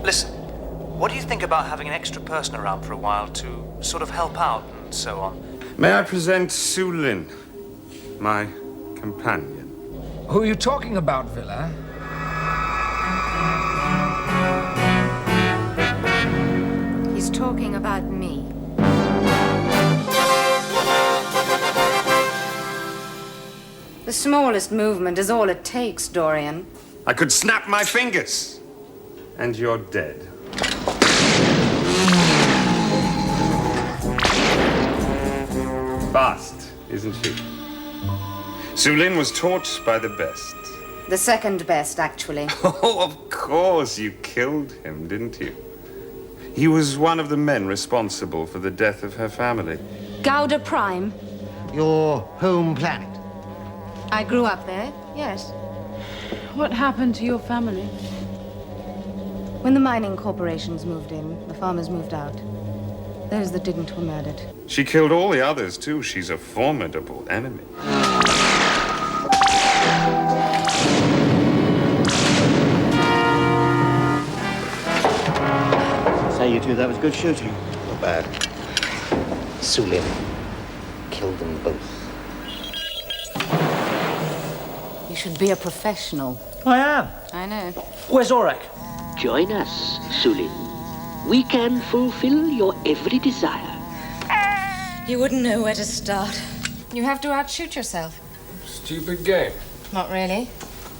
Listen, what do you think about having an extra person around for a while to sort of help out and so on? May I present Su Lin, my companion? Who are you talking about, Villa? He's talking about me. The smallest movement is all it takes, Dorian. I could snap my fingers, and you're dead. Fast, isn't she? Su Lin was taught by the best. The second best, actually. Oh, of course, you killed him, didn't you? He was one of the men responsible for the death of her family. Gouda Prime. Your home planet. I grew up there, yes. What happened to your family? When the mining corporations moved in, the farmers moved out. Those that didn't were murdered. She killed all the others, too. She's a formidable enemy. Say, you two, that was good shooting. Not bad. Su Lin killed them both. You should be a professional. I am. I know. Where's Aurak? Join us, Su Lin. We can fulfill your every desire. You wouldn't know where to start. You have to outshoot yourself. Stupid game. Not really.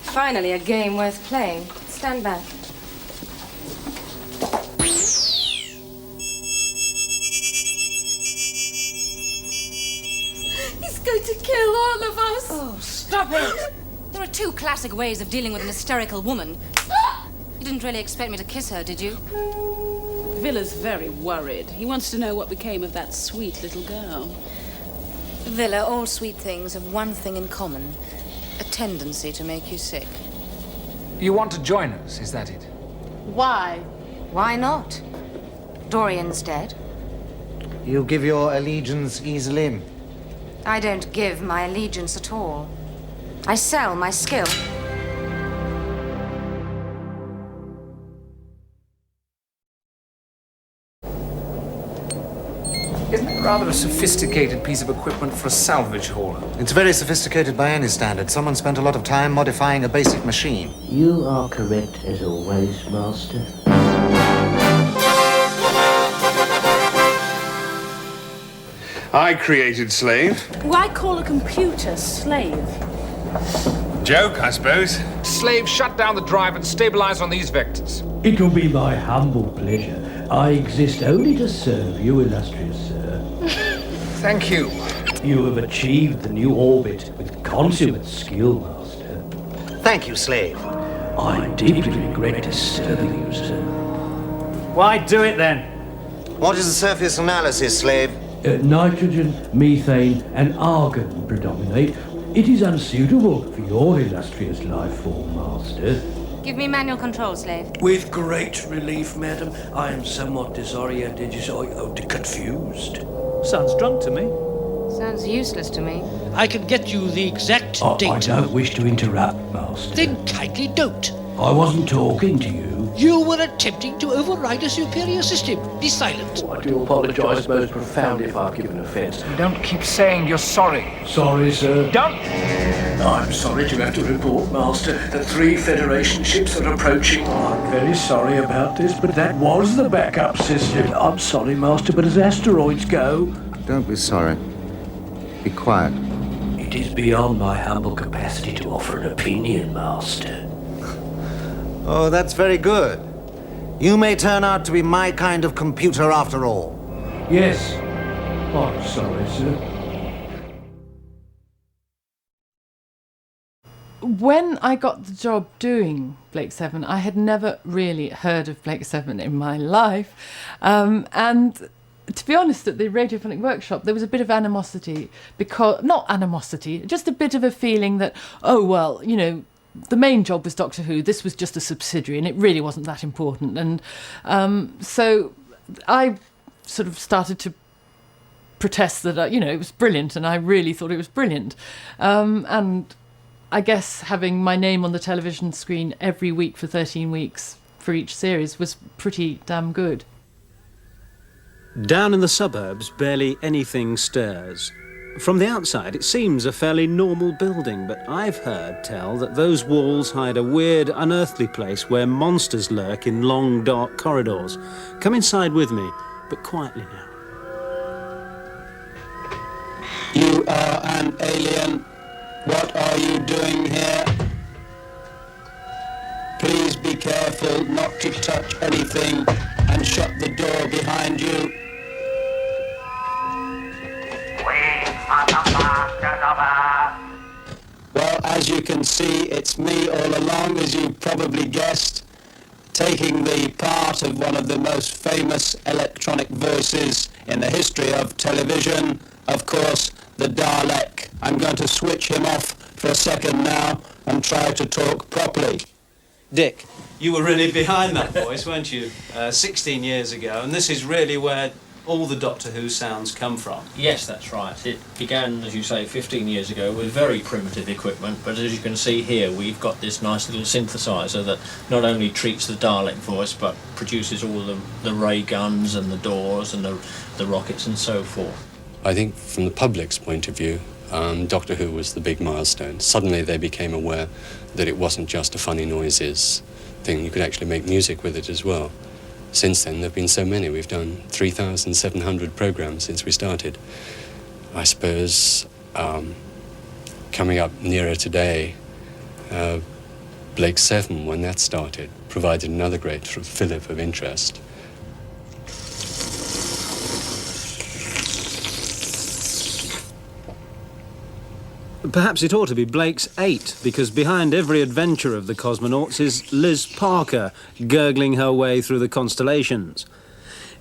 Finally, a game worth playing. Stand back. He's going to kill all of us. Oh, stop it! There are two classic ways of dealing with an hysterical woman. You didn't really expect me to kiss her, did you? Villa's very worried. He wants to know what became of that sweet little girl. Villa, all sweet things have one thing in common. A tendency to make you sick. You want to join us, is that it? Why? Why not? Dorian's dead. You give your allegiance easily. I don't give my allegiance at all. I sell my skill. Isn't it rather a sophisticated piece of equipment for a salvage hauler? It's very sophisticated by any standard. Someone spent a lot of time modifying a basic machine. You are correct as always, Master. I created Slave. Why call a computer slave? Joke, I suppose. Slave, shut down the drive and stabilize on these vectors. It will be my humble pleasure. I exist only to serve you, illustrious sir. Thank you. You have achieved the new orbit with consummate skill, Master. Thank you, Slave. I deeply regret disturbing you, sir. Why do it then? What is the surface analysis, Slave? Nitrogen, methane, and argon predominate. It is unsuitable for your illustrious life form, Master. Give me manual control, Slave. With great relief, madam. I am somewhat disoriented, confused. Sounds drunk to me. Sounds useless to me. I can get you the exact I date. don't wish to interrupt, Master. Then kindly don't. I wasn't talking to you. You were attempting to override a superior system. Be silent. I do apologise most profoundly if I've given offence. Don't keep saying you're sorry. Sorry, sir. Don't! I'm sorry to have to report, Master, that 3 Federation ships are approaching. I'm very sorry about this, but that was the backup system. I'm sorry, Master, but as asteroids go... Don't be sorry. Be quiet. It is beyond my humble capacity to offer an opinion, Master. Oh, that's very good. You may turn out to be my kind of computer after all. Yes. I'm sorry, sir. When I got the job doing Blake 7, I had never really heard of Blake 7 in my life. And to be honest, at the Radiophonic Workshop, there was a bit of animosity, not animosity, just a bit of a feeling that, oh, well, you know, the main job was Doctor Who, this was just a subsidiary, and it really wasn't that important. And so I sort of started to protest that, you know, it was brilliant, and I really thought it was brilliant. And I guess having my name on the television screen every week for 13 weeks for each series was pretty damn good. Down in the suburbs, barely anything stirs. From the outside, it seems a fairly normal building, but I've heard tell that those walls hide a weird, unearthly place where monsters lurk in long, dark corridors. Come inside with me, but quietly now. You are an alien. What are you doing here? Please be careful not to touch anything and shut the door behind you. Well, as you can see, it's me all along, as you probably guessed, taking the part of one of the most famous electronic voices in the history of television, of course, the Dalek. I'm going to switch him off for a second now and try to talk properly. Dick, you were really behind that voice, weren't you, 16 years ago, and this is really where all the Doctor Who sounds come from. Yes, that's right. It began, as you say, 15 years ago with very primitive equipment, but as you can see here, we've got this nice little synthesizer that not only treats the Dalek voice, but produces all the ray guns and the doors and the rockets and so forth. I think from the public's point of view, Doctor Who was the big milestone. Suddenly they became aware that it wasn't just a funny noises thing, you could actually make music with it as well. Since then, there have been so many. We've done 3,700 programs since we started. I suppose coming up nearer today, Blake 7, when that started, provided another great sort of fillip of interest. Perhaps it ought to be Blake's 8, because behind every adventure of the cosmonauts is Liz Parker, gurgling her way through the constellations.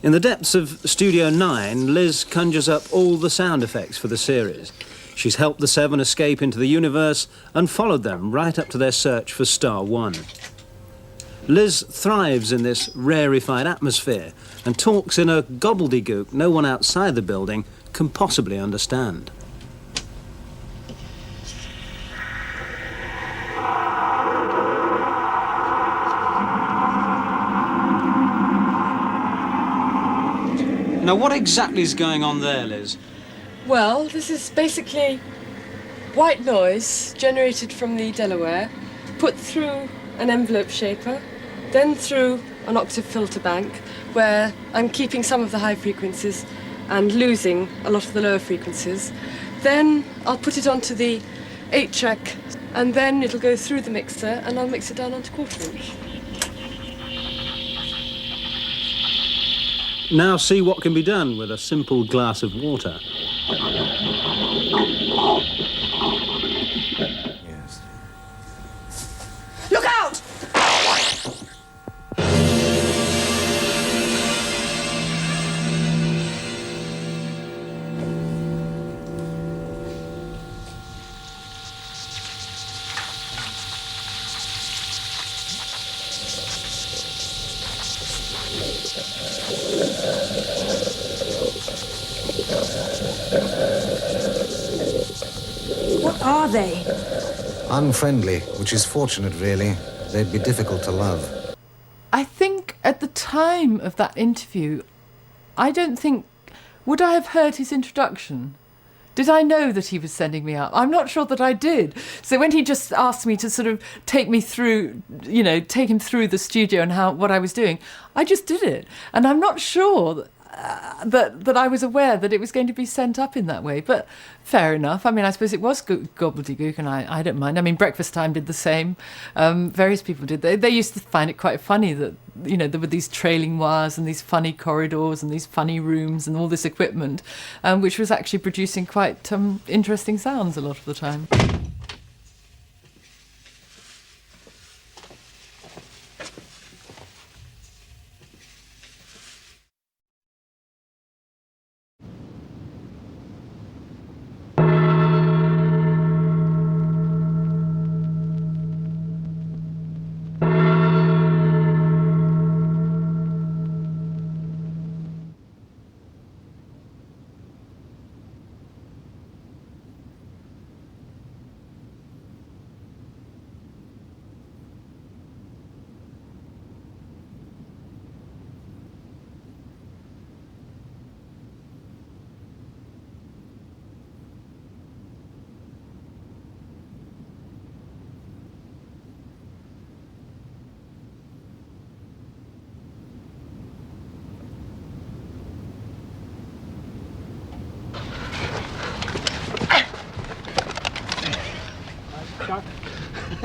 In the depths of Studio 9, Liz conjures up all the sound effects for the series. She's helped the Seven escape into the universe and followed them right up to their search for Star 1. Liz thrives in this rarefied atmosphere and talks in a gobbledygook no one outside the building can possibly understand. Now, what exactly is going on there, Liz? Well, this is basically white noise generated from the Delaware, put through an envelope shaper, then through an octave filter bank, where I'm keeping some of the high frequencies and losing a lot of the lower frequencies. Then I'll put it onto the 8-track, and then it'll go through the mixer, and I'll mix it down onto quarter-inch. Now see what can be done with a simple glass of water. Yes. Look out! What are they? Unfriendly, which is fortunate, really. They'd be difficult to love. I think at the time of that interview, I don't think... Would I have heard his introduction? Did I know that he was sending me up? I'm not sure that I did. So when he just asked me to sort of take me through, you know, take him through the studio and what I was doing, I just did it. And I'm not sure that I was aware that it was going to be sent up in that way. But fair enough. I mean, I suppose it was gobbledygook, and I don't mind. I mean, Breakfast Time did the same. Various people did. They used to find it quite funny that, you know, there were these trailing wires and these funny corridors and these funny rooms and all this equipment, which was actually producing quite interesting sounds a lot of the time.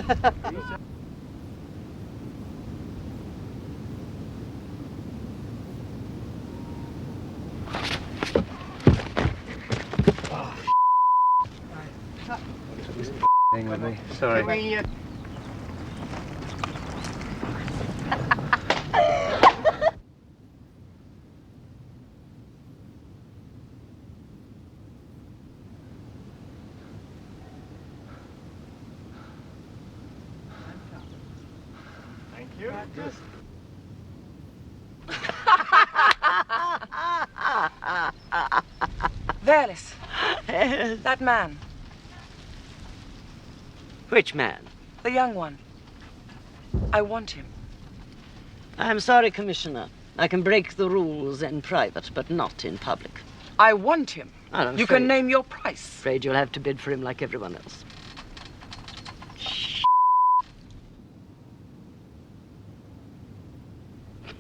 Thing with me. Sorry. Thank you. Verlis. That man. Which man? The young one. I want him. I'm sorry, Commissioner. I can break the rules in private, but not in public. I want him. I'm You afraid- can name your price. Afraid you'll have to bid for him like everyone else.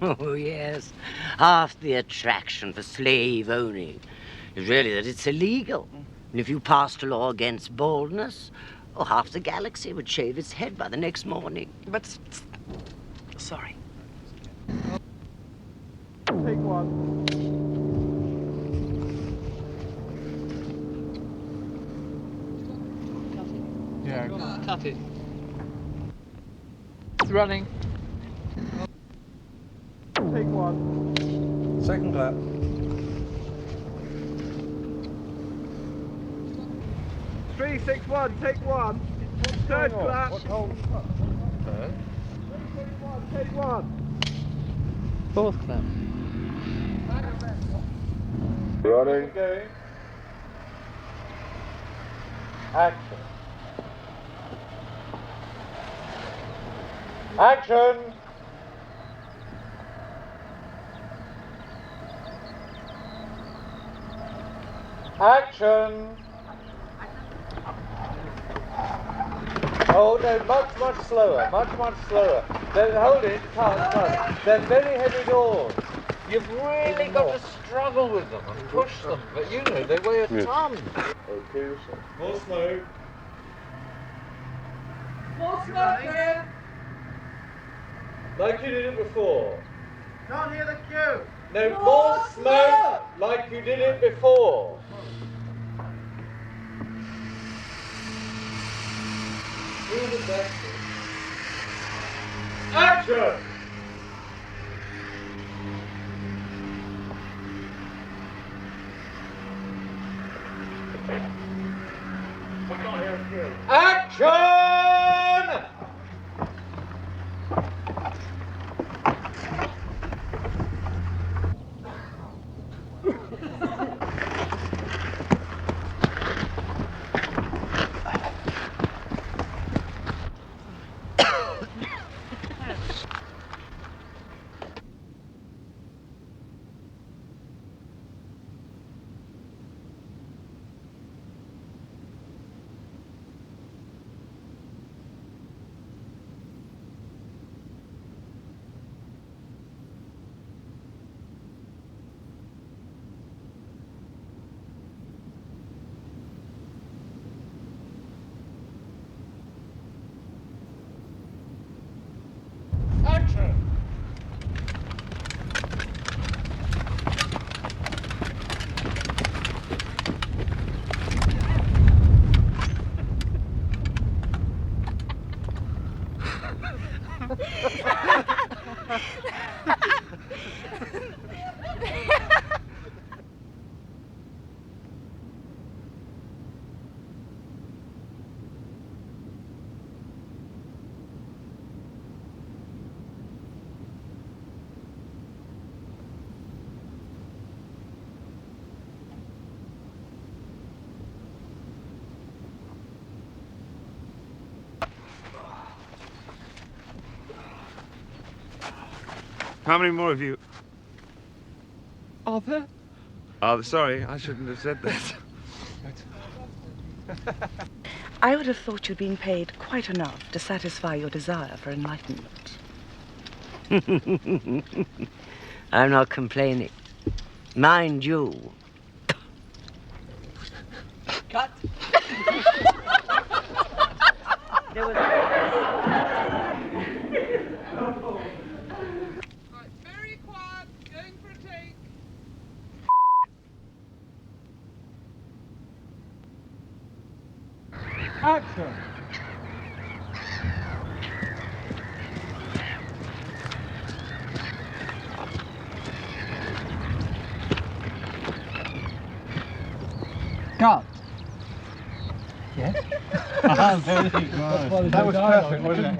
Oh, yes. Half the attraction for slave owning is really that it's illegal. And if you passed a law against baldness, half the galaxy would shave its head by the next morning. But... Sorry. Take one. Yeah. Cut it. It's running. Take one. Second clap. Three, 6, 1. Take one. Third clap. Take one. Fourth clap. Running. Action. Action. Action. Oh no, much slower, much slower. Then hold it, cut. They're very heavy doors. You've really got to struggle with them and push them, but you know, they weigh a ton. Okay, more smoke. More smoke here. Like you did it before. Can't hear the cue. No, more smoke like you did it before. Through the back. Action! Action! How many more of you? Are there? Oh, sorry, I shouldn't have said that. I would have thought you'd been paid quite enough to satisfy your desire for enlightenment. I'm not complaining. Mind you. Cut. There was Very quiet. Going for a take. Action. Cut. Yes. Very good. That was perfect, wasn't it?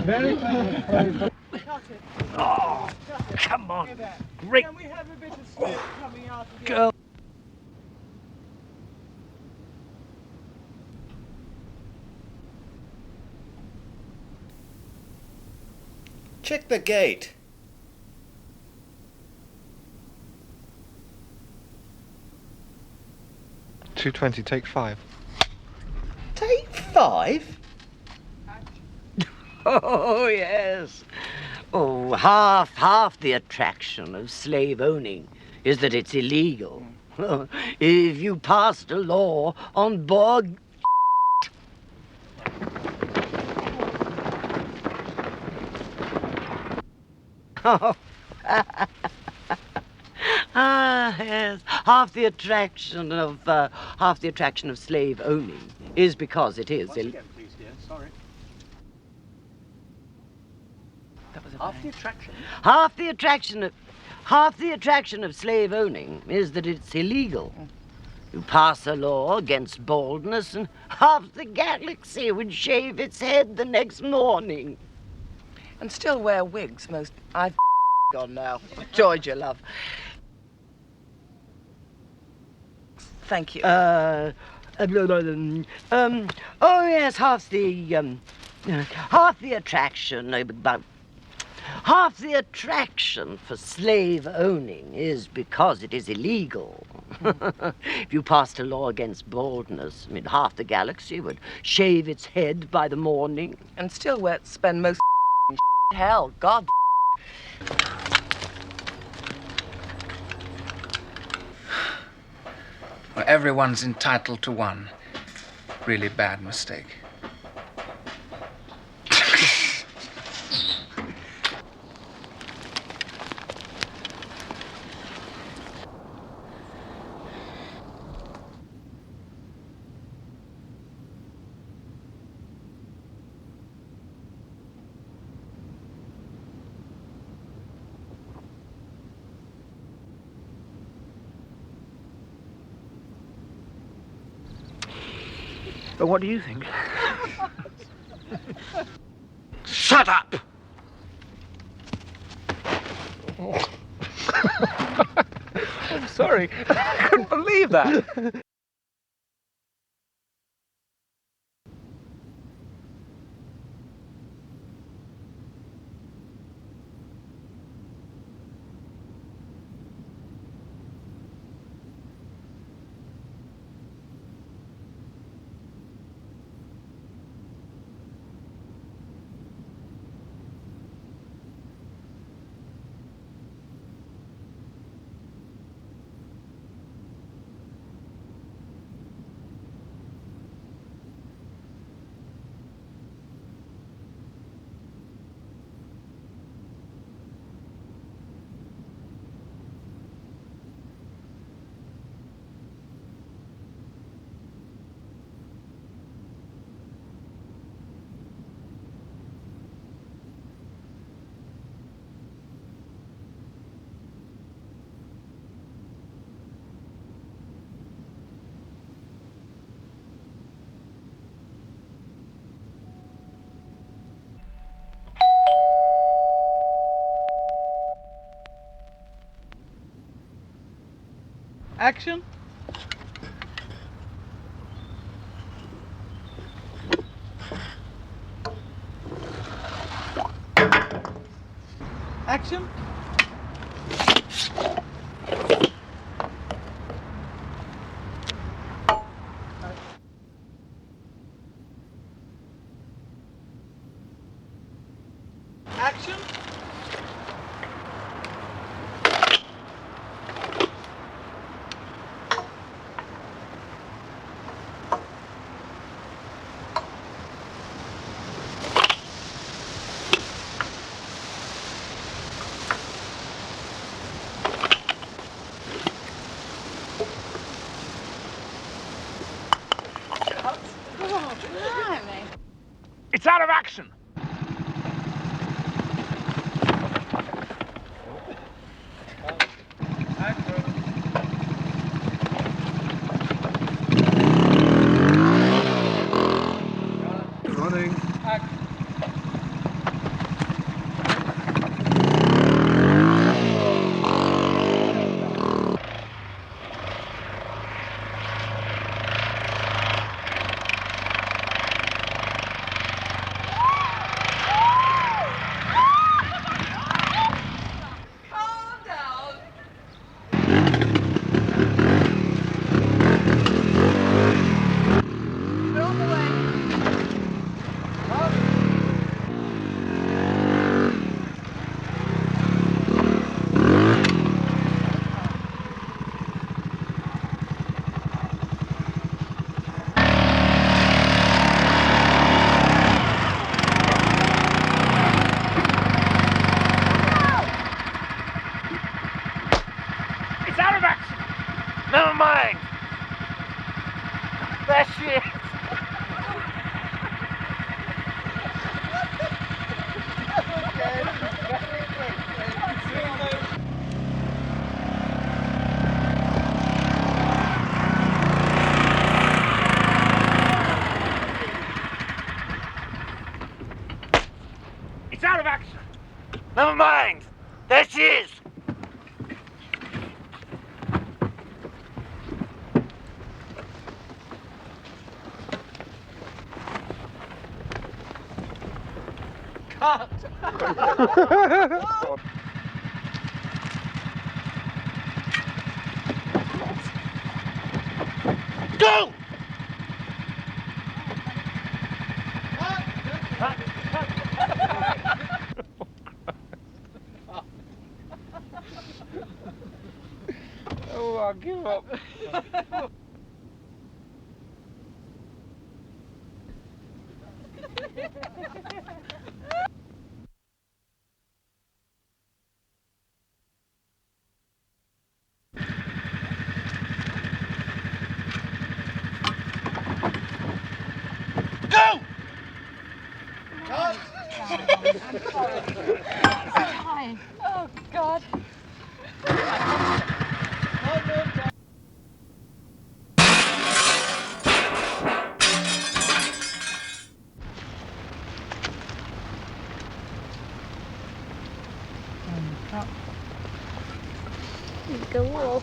Very good. Oh, come on. Great. Can we have a bit of smoke coming out of Girl. Check the gate. .220, take 5. Take 5? Oh, yes. Oh, half the attraction of slave owning is that it's illegal. If you passed a law on board... Oh. Yes. Half the attraction of slave owning is because it is Once again, please, dear. Sorry. That was Half the attraction. Half the attraction of slave owning is that it's illegal. You pass a law against baldness and half the galaxy would shave its head the next morning. And still wear wigs most... I've gone now. Georgia, love. Thank you. Oh yes, half the attraction for slave owning is because it is illegal. If you passed a law against baldness, I mean, half the galaxy would shave its head by the morning. And still spend most hell, God. Well, everyone's entitled to one really bad mistake. But what do you think? Shut up! I'm sorry. I couldn't believe that. Action. Action. Action. It's out of action! Running. It's out of action! Never mind! There she is! It's out of action! Never mind! There she is! Cut! Go! Oh, I'll give up. Go! Oh, God. Go on.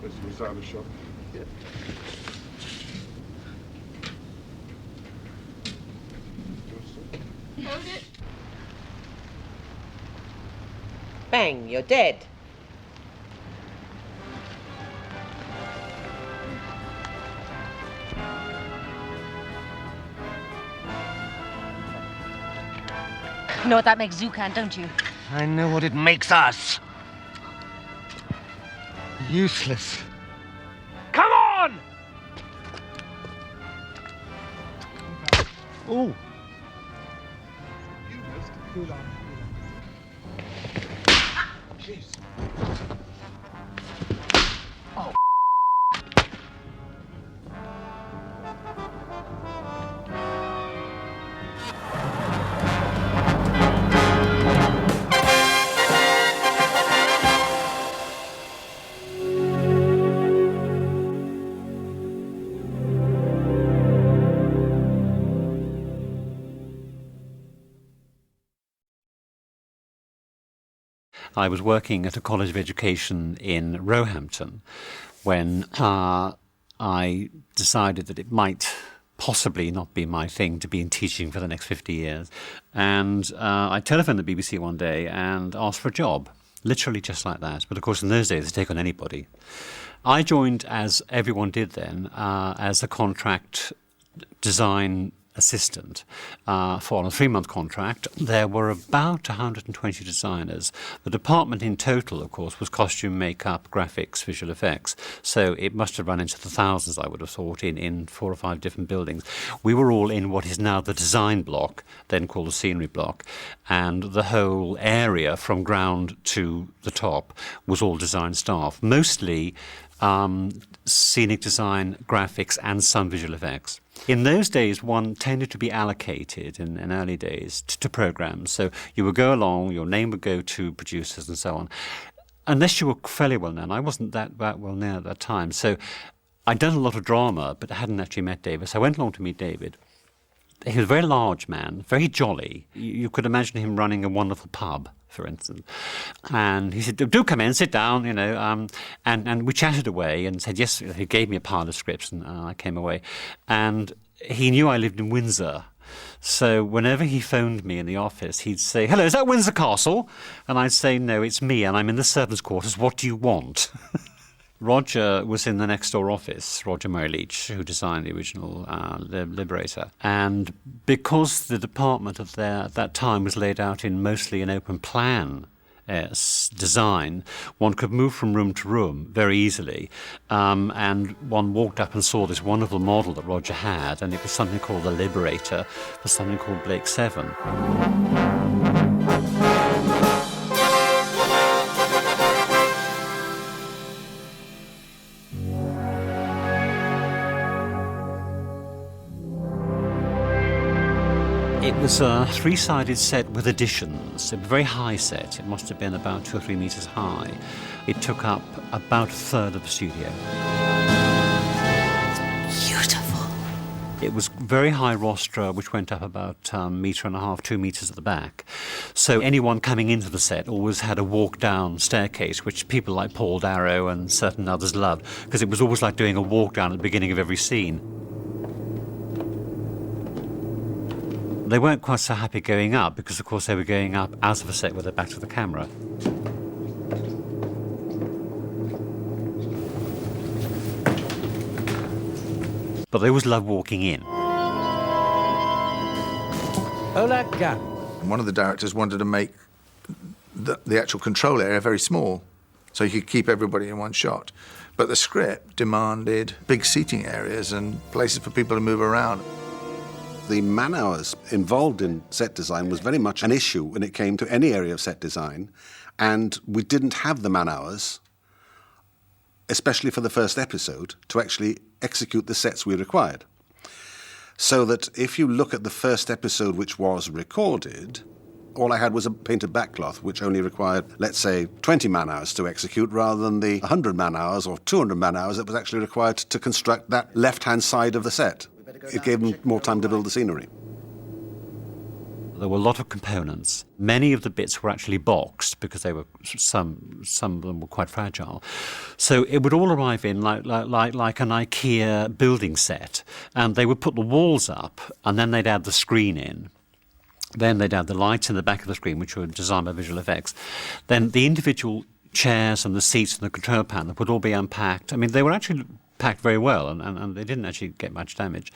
This was out of shot. Yeah. Hold it. Bang, you're dead. You know what that makes Zucan, don't you? I know what it makes us. Useless. Come on! Ooh. Jeez. I was working at a college of education in Roehampton when I decided that it might possibly not be my thing to be in teaching for the next 50 years. And I telephoned the BBC one day and asked for a job, literally just like that. But of course, in those days, they take on anybody. I joined, as everyone did then, as a contract design assistant for a 3-month contract. There were about 120 designers. The department in total, of course, was costume, makeup, graphics, visual effects. So it must have run into the thousands, I would have thought, in 4 or 5 different buildings. We were all in what is now the design block, then called the scenery block, and the whole area from ground to the top was all design staff, mostly scenic design, graphics, and some visual effects. In those days, one tended to be allocated, in early days, to programs. So you would go along, your name would go to producers and so on. Unless you were fairly well known. I wasn't that well known at that time. So I'd done a lot of drama, but I hadn't actually met David. So I went along to meet David. He was a very large man, very jolly. You could imagine him running a wonderful pub, for instance. And he said, do come in, sit down, you know. And we chatted away and said, yes, he gave me a pile of scripts and I came away. And he knew I lived in Windsor. So whenever he phoned me in the office, he'd say, hello, is that Windsor Castle? And I'd say, no, it's me and I'm in the servants' quarters. What do you want? Roger was in the next door office, Roger Murray Leach, who designed the original Liberator. And because the department at that time was laid out in mostly an open plan design, one could move from room to room very easily. And one walked up and saw this wonderful model that Roger had, and it was something called the Liberator for something called Blake 7. It was a 3-sided set with additions. It was a very high set. It must have been about 2 or 3 meters high. It took up about a third of the studio. It's beautiful. It was very high rostra, which went up about 1.5 meters, 2 meters at the back. So anyone coming into the set always had a walk-down staircase, which people like Paul Darrow and certain others loved, because it was always like doing a walk-down at the beginning of every scene. They weren't quite so happy going up because, of course, they were going up out of a set with their back to the camera. But they always loved walking in. Olaga. One of the directors wanted to make the actual control area very small so you could keep everybody in one shot. But the script demanded big seating areas and places for people to move around. The man hours involved in set design was very much an issue when it came to any area of set design, and we didn't have the man hours, especially for the first episode, to actually execute the sets we required. So that if you look at the first episode which was recorded, all I had was a painted backcloth which only required, let's say, 20 man hours to execute rather than the 100 man hours or 200 man hours that was actually required to construct that left-hand side of the set. It gave them more time to build the scenery. There were a lot of components. Many of the bits were actually boxed because they were some of them were quite fragile. So it would all arrive in like an IKEA building set, and they would put the walls up, and then they'd add the screen in. Then they'd add the lights in the back of the screen, which were designed by visual effects. Then the individual chairs and the seats and the control panel would all be unpacked. I mean, they were actually packed very well, and they didn't actually get much damage.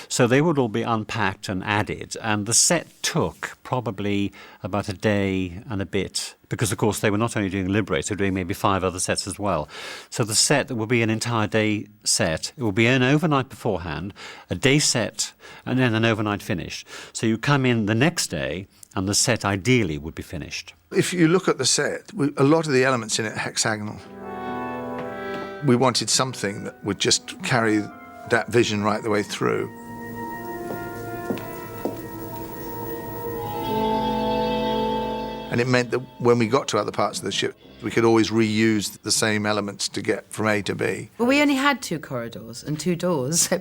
So they would all be unpacked and added, and the set took probably about a day and a bit, because of course they were not only doing Liberator, they were doing maybe 5 other sets as well. So the set will be an entire day set. It will be an overnight beforehand, a day set, and then an overnight finish. So you come in the next day, and the set ideally would be finished. If you look at the set, a lot of the elements in it are hexagonal. We wanted something that would just carry that vision right the way through. And it meant that when we got to other parts of the ship, we could always reuse the same elements to get from A to B. Well, we only had 2 corridors and 2 doors, so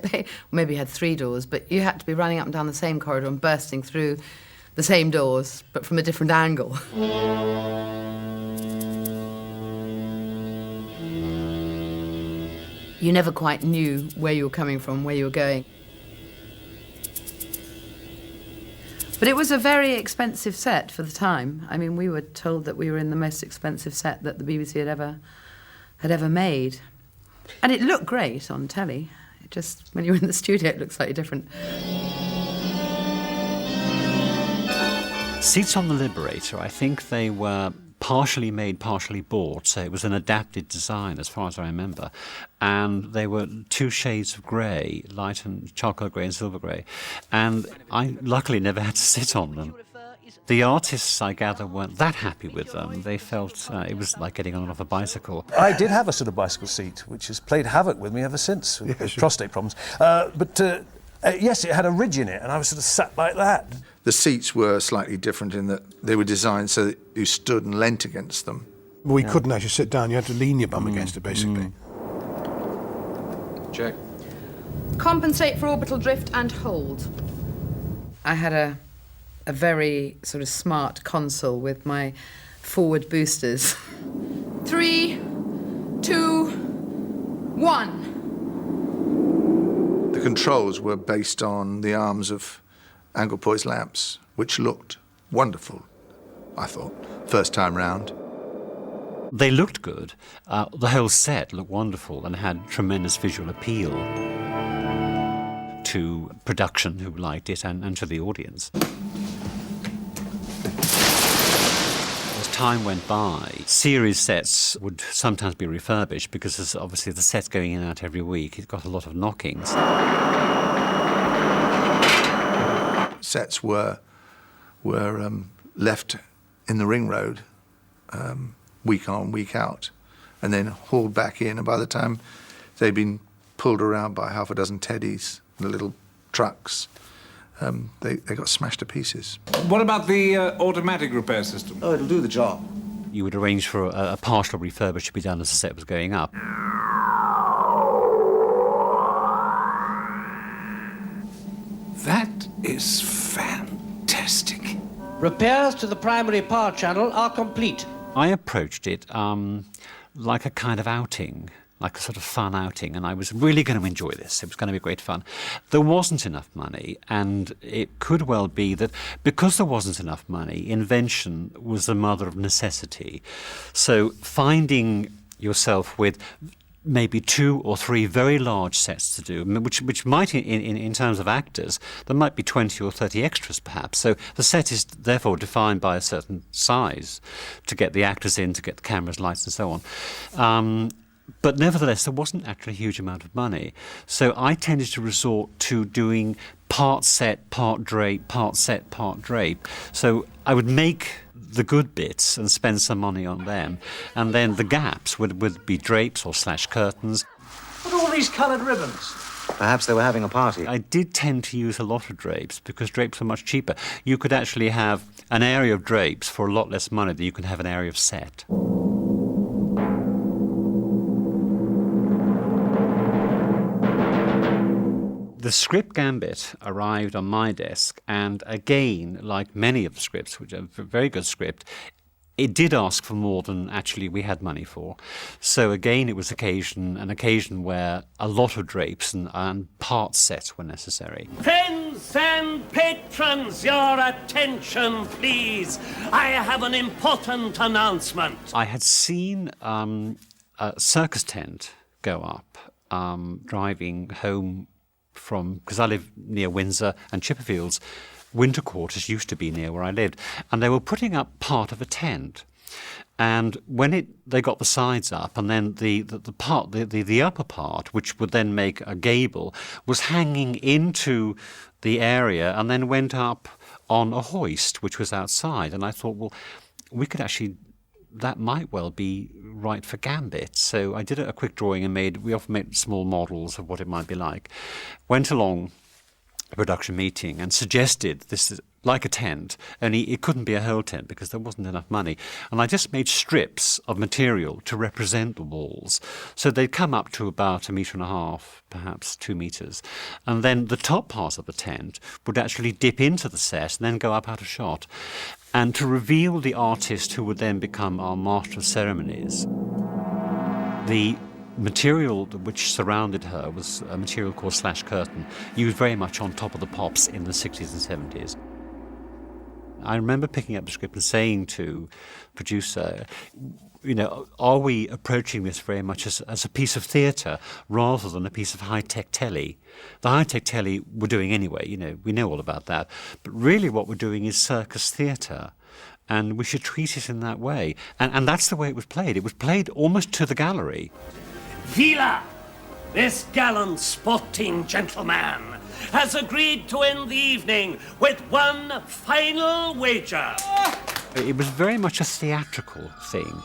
maybe we had 3 doors, but you had to be running up and down the same corridor and bursting through the same doors, but from a different angle. You never quite knew where you were coming from, where you were going. But it was a very expensive set for the time. I mean, we were told that we were in the most expensive set that the BBC had ever made. And it looked great on telly. It just, when you're in the studio, it looks slightly different. Seats on the Liberator, I think they were partially made, partially bought, so it was an adapted design as far as I remember. And they were 2 shades of grey, light and charcoal grey and silver grey. And I luckily never had to sit on them. The artists, I gather, weren't that happy with them. They felt it was like getting on and off a bicycle. I did have a sort of bicycle seat, which has played havoc with me ever since, with prostate problems. Yes, it had a ridge in it, and I was sort of sat like that. The seats were slightly different in that they were designed so that you stood and leant against them. Well, you couldn't actually sit down. You had to lean your bum against it, basically. Check. Compensate for orbital drift and hold. I had a very sort of smart console with my forward boosters. 3, 2, 1. The controls were based on the arms of Anglepoise lamps, which looked wonderful, I thought, first time round. They looked good. The whole set looked wonderful and had tremendous visual appeal to production who liked it and to the audience. As time went by, series sets would sometimes be refurbished because there's obviously the set's going in and out every week. It got a lot of knockings. Sets were left in the ring road week on, week out, and then hauled back in. And by the time they'd been pulled around by half a dozen teddies, the little trucks, they got smashed to pieces. What about the automatic repair system? Oh, it'll do the job. You would arrange for a partial refurbish to be done as the set was going up. That is fantastic. Repairs to the primary power channel are complete. I approached it like a kind of outing, like a sort of fun outing, and I was really going to enjoy this. It was going to be great fun. There wasn't enough money, and it could well be that because there wasn't enough money, invention was the mother of necessity. So finding yourself with maybe 2 or 3 very large sets to do, which might, in terms of actors, there might be 20 or 30 extras perhaps. So the set is therefore defined by a certain size to get the actors in, to get the cameras, lights and so on. But nevertheless, there wasn't actually a huge amount of money. So I tended to resort to doing part set, part drape, part set, part drape. So I would make the good bits and spend some money on them, and then the gaps would be drapes or slash curtains. What are all these coloured ribbons? Perhaps they were having a party. I did tend to use a lot of drapes because drapes were much cheaper. You could actually have an area of drapes for a lot less money than you can have an area of set. The script Gambit arrived on my desk, and again, like many of the scripts, which are a very good script, it did ask for more than actually we had money for. So again, it was an occasion where a lot of drapes and part sets were necessary. Friends and patrons, your attention, please. I have an important announcement. I had seen a circus tent go up, driving home from, because I live near Windsor and Chipperfield's, winter quarters used to be near where I lived, and they were putting up part of a tent. And when they got the sides up, and then the upper part, which would then make a gable, was hanging into the area and then went up on a hoist, which was outside. And I thought, well, that might well be right for Gambit. So I did a quick drawing and we often made small models of what it might be like. Went along a production meeting and suggested this is like a tent, only it couldn't be a whole tent because there wasn't enough money. And I just made strips of material to represent the walls. So they'd come up to about 1.5 meters, perhaps 2 meters. And then the top part of the tent would actually dip into the set and then go up out of shot. And to reveal the artist who would then become our master of ceremonies, the material which surrounded her was a material called slash curtain, used very much on top of the pops in the 60s and 70s. I remember picking up the script and saying to producer, you know, are we approaching this very much as a piece of theatre rather than a piece of high-tech telly? The high-tech telly we're doing anyway, you know, we know all about that. But really what we're doing is circus theatre. And we should treat it in that way. And that's the way it was played. It was played almost to the gallery. Vila, this gallant sporting gentleman, has agreed to end the evening with one final wager. It was very much a theatrical thing.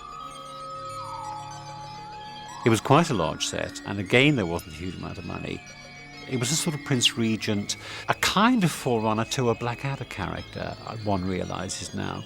It was quite a large set, and again there wasn't a huge amount of money. It was a sort of Prince Regent, a kind of forerunner to a Blackadder character, one realises now.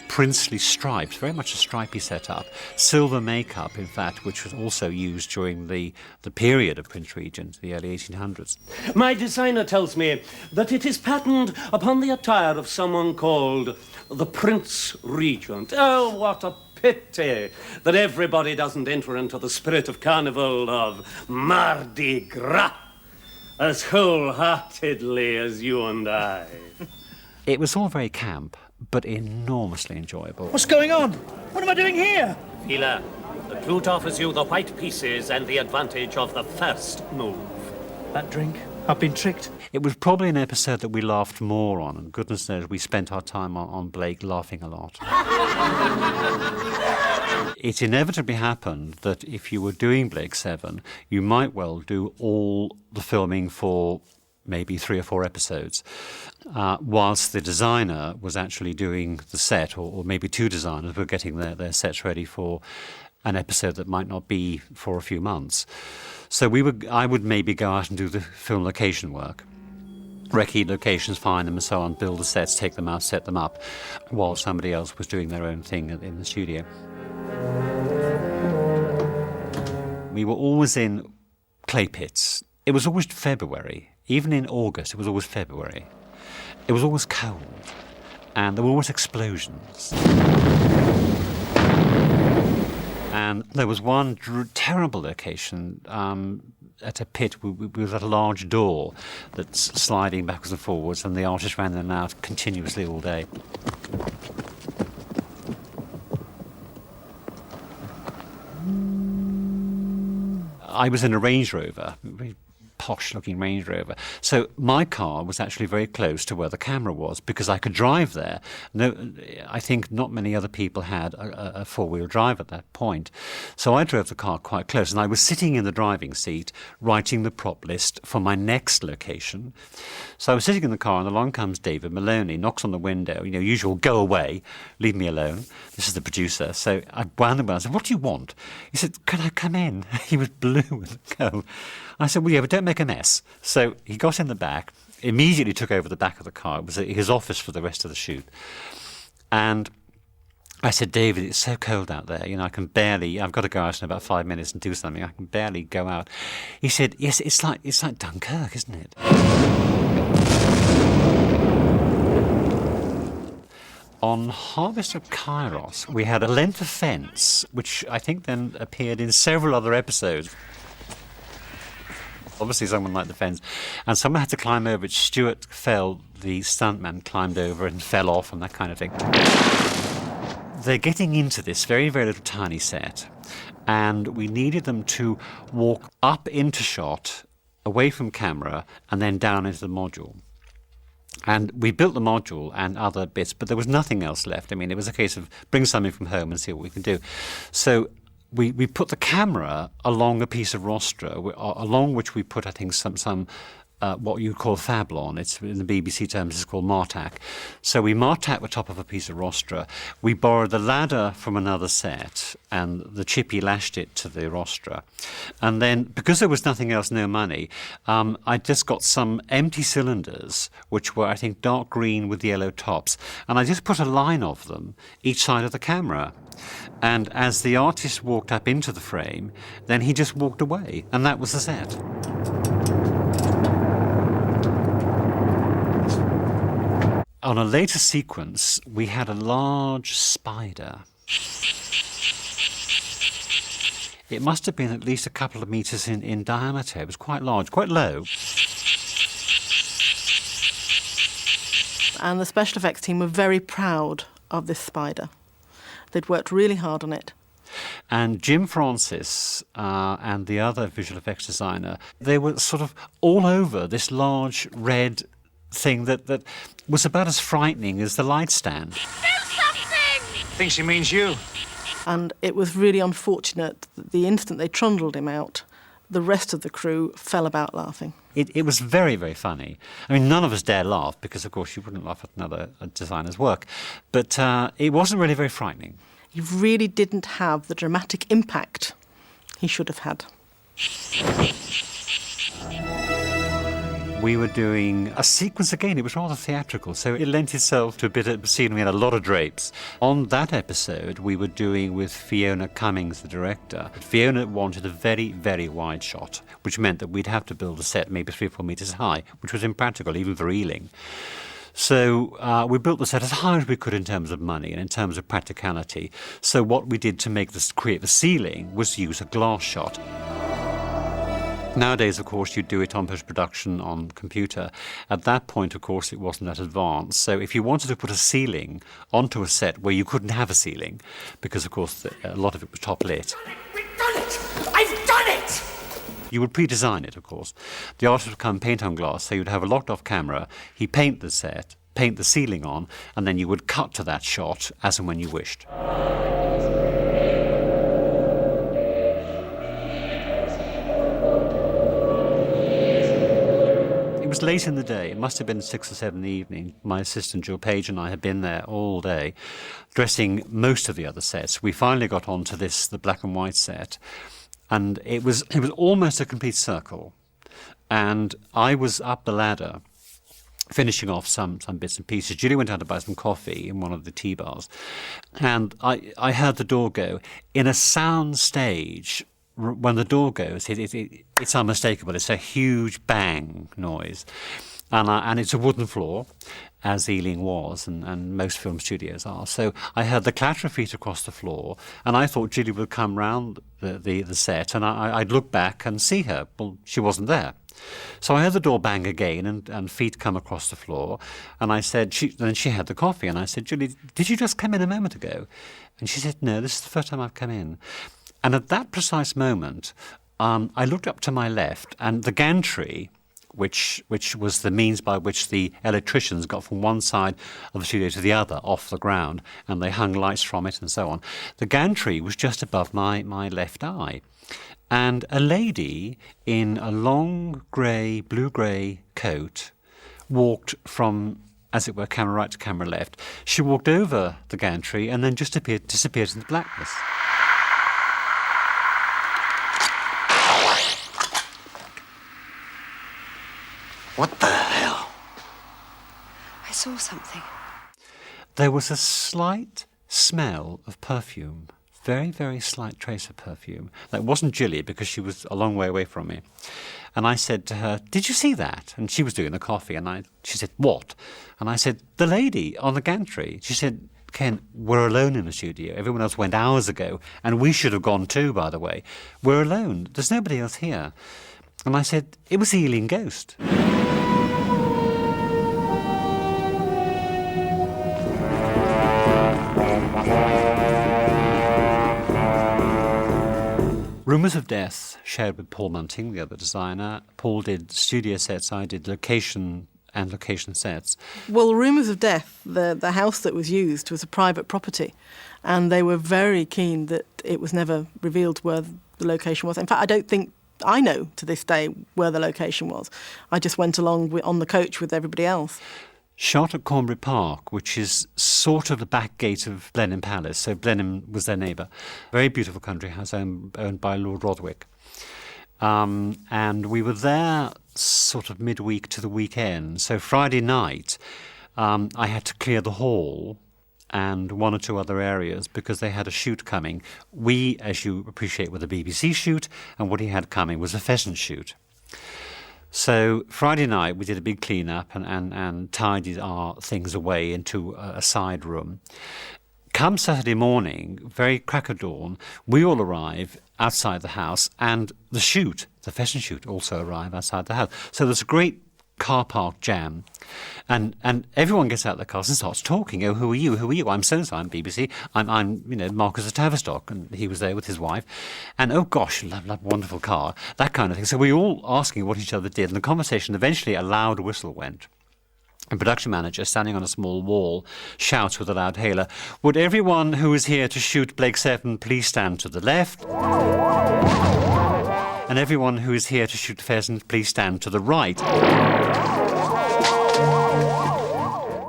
Princely stripes, very much a stripy setup. Silver makeup, in fact, which was also used during the period of Prince Regent, the early 1800s. My designer tells me that it is patterned upon the attire of someone called the Prince Regent. Oh, what a pity that everybody doesn't enter into the spirit of carnival of Mardi Gras as wholeheartedly as you and I. It was all very camp, but enormously enjoyable. What's going on? What am I doing here? Vila, the flute offers you the white pieces and the advantage of the first move. That drink? I've been tricked. It was probably an episode that we laughed more on, and goodness knows we spent our time on Blake laughing a lot. It inevitably happened that if you were doing Blake 7, you might well do all the filming for maybe 3 or 4 episodes, whilst the designer was actually doing the set, or maybe 2 designers were getting their sets ready for an episode that might not be for a few months. So I would maybe go out and do the film location work, recce locations, find them and so on, build the sets, take them out, set them up, while somebody else was doing their own thing in the studio. We were always in clay pits. It was always February. Even in August, it was always February. It was always cold, and there were always explosions. And there was one terrible location at a pit with a large door that's sliding backwards and forwards, and the artist ran in and out continuously all day. I was in a Range Rover, very posh-looking Range Rover. So my car was actually very close to where the camera was because I could drive there. No, I think not many other people had a four-wheel drive at that point. So I drove the car quite close, and I was sitting in the driving seat writing the prop list for my next location. So I was sitting in the car, and along comes David Maloney, knocks on the window, usual, go away, leave me alone. This is the producer. So I wound him up. I said, what do you want? He said, can I come in? He was blue with the go. I said, well, yeah, but don't make a mess. So he got in the back, immediately took over the back of the car. It was his office for the rest of the shoot. And I said, David, it's so cold out there. I've got to go out in about 5 minutes and do something. I can barely go out. He said, yes, it's like Dunkirk, isn't it? On Harvest of Kairos, we had a length of fence, which I think then appeared in several other episodes. Obviously someone liked the fence, and someone had to climb over it. Stuart fell, the stuntman climbed over and fell off and that kind of thing. They're getting into this very, very little tiny set, and we needed them to walk up into shot, away from camera, and then down into the module. And we built the module and other bits, but there was nothing else left. I mean, it was a case of bring something from home and see what we can do. So we put the camera along a piece of rostra, along which we put, I think, some what you call fablon. It's in the BBC terms, it's called martack. So we martacked the top of a piece of rostra. We borrowed the ladder from another set, and the chippy lashed it to the rostra. And then, because there was nothing else, no money, I just got some empty cylinders, which were, I think, dark green with yellow tops, and I just put a line of them each side of the camera. And as the artist walked up into the frame, then he just walked away, and that was the set. On a later sequence, we had a large spider. It must have been at least a couple of metres in diameter. It was quite large, quite low. And the special effects team were very proud of this spider. They'd worked really hard on it. And Jim Francis and the other visual effects designer, they were sort of all over this large red thing that was about as frightening as the light stand. I think she means you. And it was really unfortunate that the instant they trundled him out, the rest of the crew fell about laughing. It was very, very funny. I mean, none of us dare laugh because, of course, you wouldn't laugh at another designer's work. But it wasn't really very frightening. He really didn't have the dramatic impact he should have had. We were doing a sequence again. It was rather theatrical, so it lent itself to a bit of scene. We had a lot of drapes. On that episode, we were doing with Fiona Cummings, the director. Fiona wanted a very, very wide shot, which meant that we'd have to build a set maybe 3 or 4 metres high, which was impractical, even for Ealing. So we built the set as high as we could in terms of money and in terms of practicality. So what we did to create the ceiling was use a glass shot. Nowadays, of course, you do it on post-production on computer. At that point, of course, it wasn't that advanced. So if you wanted to put a ceiling onto a set where you couldn't have a ceiling, because, of course, a lot of it was top lit. We've done it! I've done it! You would pre-design it, of course. The artist would come paint on glass, so you'd have a locked-off camera, he'd paint the set, paint the ceiling on, and then you would cut to that shot as and when you wished. It was late in the day. It must have been 6 or 7 in the evening. My assistant, Jill Page, and I had been there all day, dressing most of the other sets. We finally got onto the black and white set, and it was almost a complete circle. And I was up the ladder, finishing off some bits and pieces. Julie went out to buy some coffee in one of the tea bars, and I heard the door go. In a sound stage, when the door goes, it's unmistakable. It's a huge bang noise. And it's a wooden floor, as Ealing was, and most film studios are. So I heard the clatter of feet across the floor, and I thought Julie would come round the set, and I'd look back and see her. Well, she wasn't there. So I heard the door bang again, and feet come across the floor, and I said, then she had the coffee, and I said, Julie, did you just come in a moment ago? And she said, no, this is the first time I've come in. And at that precise moment, I looked up to my left, and the gantry, which was the means by which the electricians got from one side of the studio to the other off the ground, and they hung lights from it and so on. The gantry was just above my left eye. And a lady in a long blue-grey coat walked from, as it were, camera right to camera left. She walked over the gantry and then just disappeared in the blackness. What the hell? I saw something. There was a slight smell of perfume, very, very slight trace of perfume. That wasn't Julie because she was a long way away from me. And I said to her, did you see that? And she was doing the coffee, and she said, what? And I said, the lady on the gantry. She said, Ken, we're alone in the studio. Everyone else went hours ago, and we should have gone too, by the way. We're alone. There's nobody else here. And I said, it was the Ealing ghost. Rumours of Death shared with Paul Munting, the other designer. Paul did studio sets, I did location and location sets. Well, Rumours of Death, the house that was used was a private property, and they were very keen that it was never revealed where the location was. In fact, I don't think I know to this day where the location was. I just went along on the coach with everybody else. Shot at Cornbury Park, which is sort of the back gate of Blenheim Palace. So Blenheim was their neighbour. Very beautiful country house owned by Lord Rodwick. And we were there sort of midweek to the weekend. So Friday night, I had to clear the hall and one or two other areas because they had a shoot coming. We, as you appreciate, were the BBC shoot, and what he had coming was a pheasant shoot. So Friday night we did a big clean-up and tidied our things away into a side room. Come Saturday morning, very crack of dawn, we all arrive outside the house, and the pheasant shoot, also arrive outside the house. So there's a great car park jam. And everyone gets out of their cars and starts talking. Oh, who are you? Who are you? I'm so-and-so, I'm BBC. I'm Marcus of Tavistock. And he was there with his wife. And, oh, gosh, wonderful car. That kind of thing. So we were all asking what each other did. And the conversation, eventually a loud whistle went. A production manager, standing on a small wall, shouts with a loud hailer, "Would everyone who is here to shoot Blake Seven please stand to the left? And everyone who is here to shoot Pheasant, please stand to the right."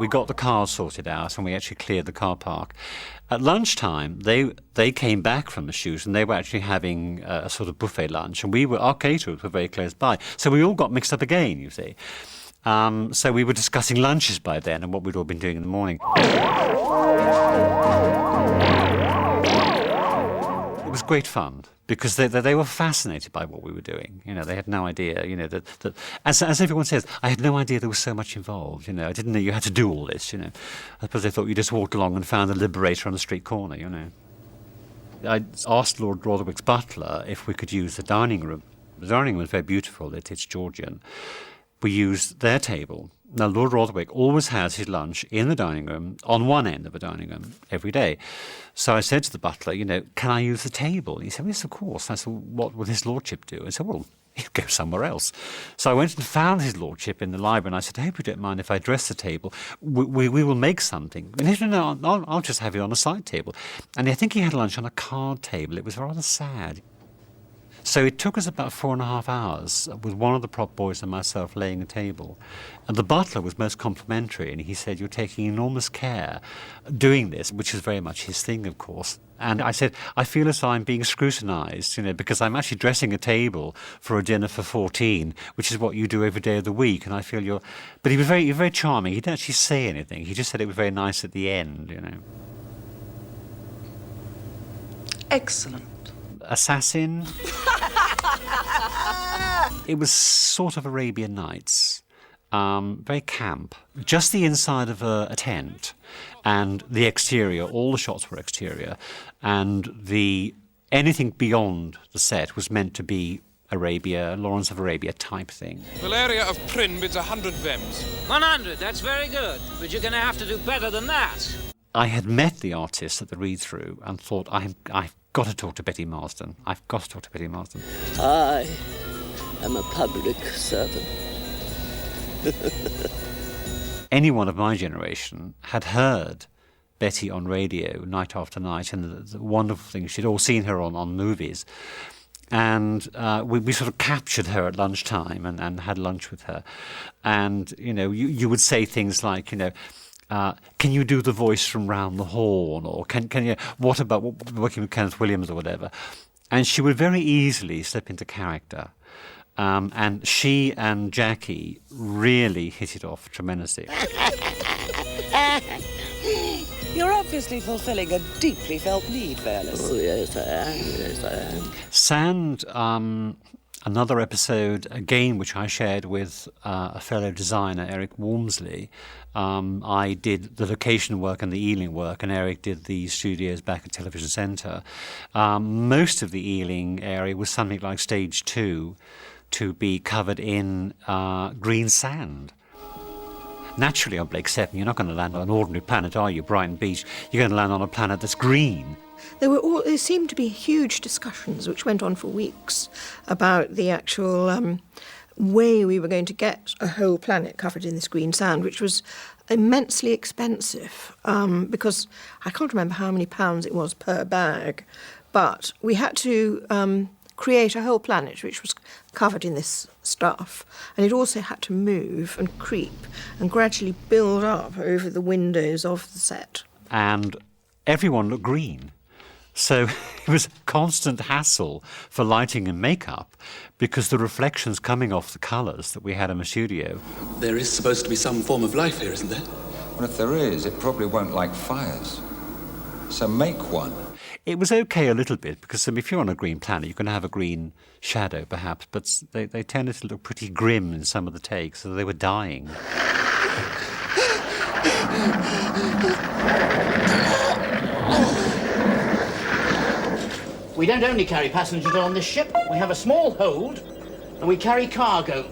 We got the cars sorted out and we actually cleared the car park. At lunchtime, they came back from the shoot and they were actually having a sort of buffet lunch, and our caterers were very close by. So we all got mixed up again, you see. So we were discussing lunches by then and what we'd all been doing in the morning. It was great fun because they were fascinated by what we were doing. They had no idea, that as everyone says, I had no idea there was so much involved. I didn't know you had to do all this. I suppose they thought you just walked along and found a Liberator on a street corner. I asked Lord Rotherwick's butler if we could use the dining room. The dining room was very beautiful. It's Georgian. We used their table. Now, Lord Rotherwick always has his lunch in the dining room, on one end of the dining room, every day. So I said to the butler, can I use the table? He said, yes, of course. I said, what will his lordship do? I said, well, he'll go somewhere else. So I went and found his lordship in the library, and I said, I hope you don't mind if I dress the table. We will make something. And he said, no, I'll just have it on a side table. And I think he had lunch on a card table. It was rather sad. So it took us about 4.5 hours with one of the prop boys and myself laying a table. And the butler was most complimentary, and he said, you're taking enormous care doing this, which is very much his thing, of course. And I said, I feel as though I'm being scrutinised, because I'm actually dressing a table for a dinner for 14, which is what you do every day of the week, and I feel you're... But he was very charming. He didn't actually say anything. He just said it was very nice at the end, Excellent. Assassin. It was sort of Arabian Nights, very camp. Just the inside of a tent and the exterior, all the shots were exterior, and anything beyond the set was meant to be Arabia, Lawrence of Arabia type thing. Valeria of Prynne bids 100 vems. 100, that's very good, but you're going to have to do better than that. I had met the artist at the read-through and thought, I've got to talk to Betty Marsden. I've got to talk to Betty Marsden. I am a public servant. Anyone of my generation had heard Betty on radio night after night, and the wonderful things. She'd all seen her on movies. And we sort of captured her at lunchtime and had lunch with her. And, you would say things like, can you do the voice from Round the Horn? Or can you, what about working with Kenneth Williams or whatever? And she would very easily slip into character. And she and Jackie really hit it off tremendously. You're obviously fulfilling a deeply felt need, Fairless. Oh, yes, I am. Yes, I am. Sand, another episode, again, which I shared with a fellow designer, Eric Walmsley. I did the location work and the Ealing work, and Eric did the studios back at Television Centre. Most of the Ealing area was something like stage 2 to be covered in green sand. Naturally, on Blake 7, you're not going to land on an ordinary planet, are you, Brighton Beach? You're going to land on a planet that's green. There seemed to be huge discussions which went on for weeks about the actual way we were going to get a whole planet covered in this green sand, which was immensely expensive because I can't remember how many pounds it was per bag, but we had to create a whole planet which was covered in this stuff, and it also had to move and creep and gradually build up over the windows of the set. And everyone looked green. So it was constant hassle for lighting and makeup because the reflections coming off the colours that we had in the studio. There is supposed to be some form of life here, isn't there? Well, if there is, it probably won't like fires. So make one. It was okay a little bit because if you're on a green planet, you can have a green shadow perhaps, but they tended to look pretty grim in some of the takes, so they were dying. We don't only carry passengers on this ship. We have a small hold, and we carry cargo.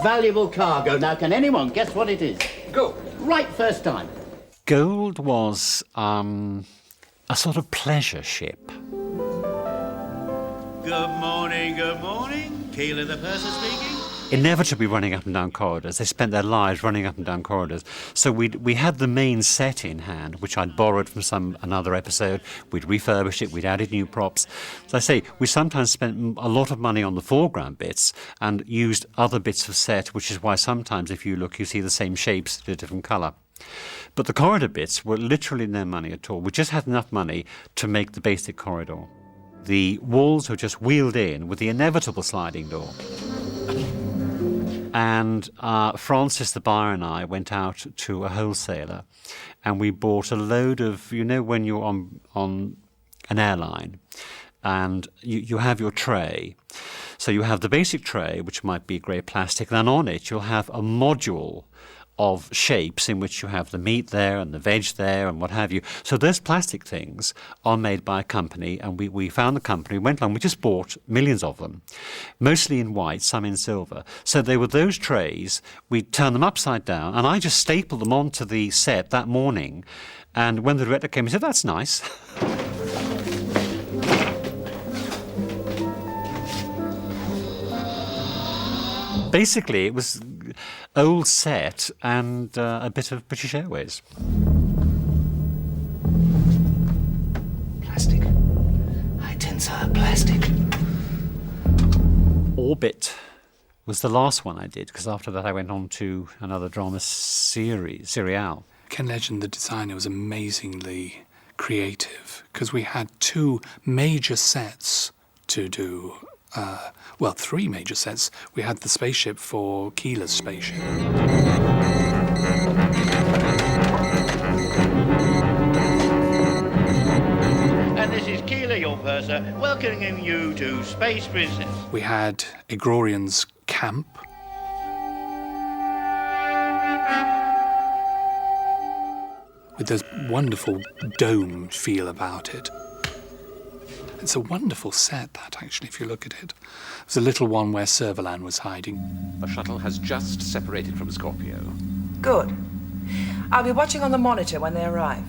valuable cargo. Now, can anyone guess what it is? Go. Right first time. Gold was a sort of pleasure ship. Good morning, good morning. Keeler the purser speaking. Inevitably running up and down corridors. They spent their lives running up and down corridors. So we had the main set in hand, which I'd borrowed from another episode. We'd refurbished it, we'd added new props. As I say, we sometimes spent a lot of money on the foreground bits and used other bits of set, which is why sometimes if you look, you see the same shapes in a different colour. But the corridor bits were literally no money at all. We just had enough money to make the basic corridor. The walls were just wheeled in with the inevitable sliding door. And Francis the buyer and I went out to a wholesaler and we bought a load of, you know, when you're on an airline and you have your tray. So you have the basic tray, which might be grey plastic, then on it you'll have a module of shapes in which you have the meat there and the veg there and what have you. So those plastic things are made by a company, and we found the company, went along, we just bought millions of them, mostly in white, some in silver. So they were those trays, we turned them upside down, and I just stapled them onto the set that morning, and when the director came, he said, "That's nice." Basically, it was old set and a bit of British Airways. Plastic. High tensile plastic. Orbit was the last one I did, because after that I went on to another drama serial. Ken Legend, the designer, was amazingly creative, because we had two major sets to do. Well, three major sets. We had the spaceship for Keeler's spaceship. And this is Keeler, your purser, welcoming you to Space Princess. We had Agrorian's camp. With this wonderful dome feel about it. It's a wonderful set, that, actually, if you look at it. There's a little one where Servalan was hiding. The shuttle has just separated from Scorpio. Good. I'll be watching on the monitor when they arrive.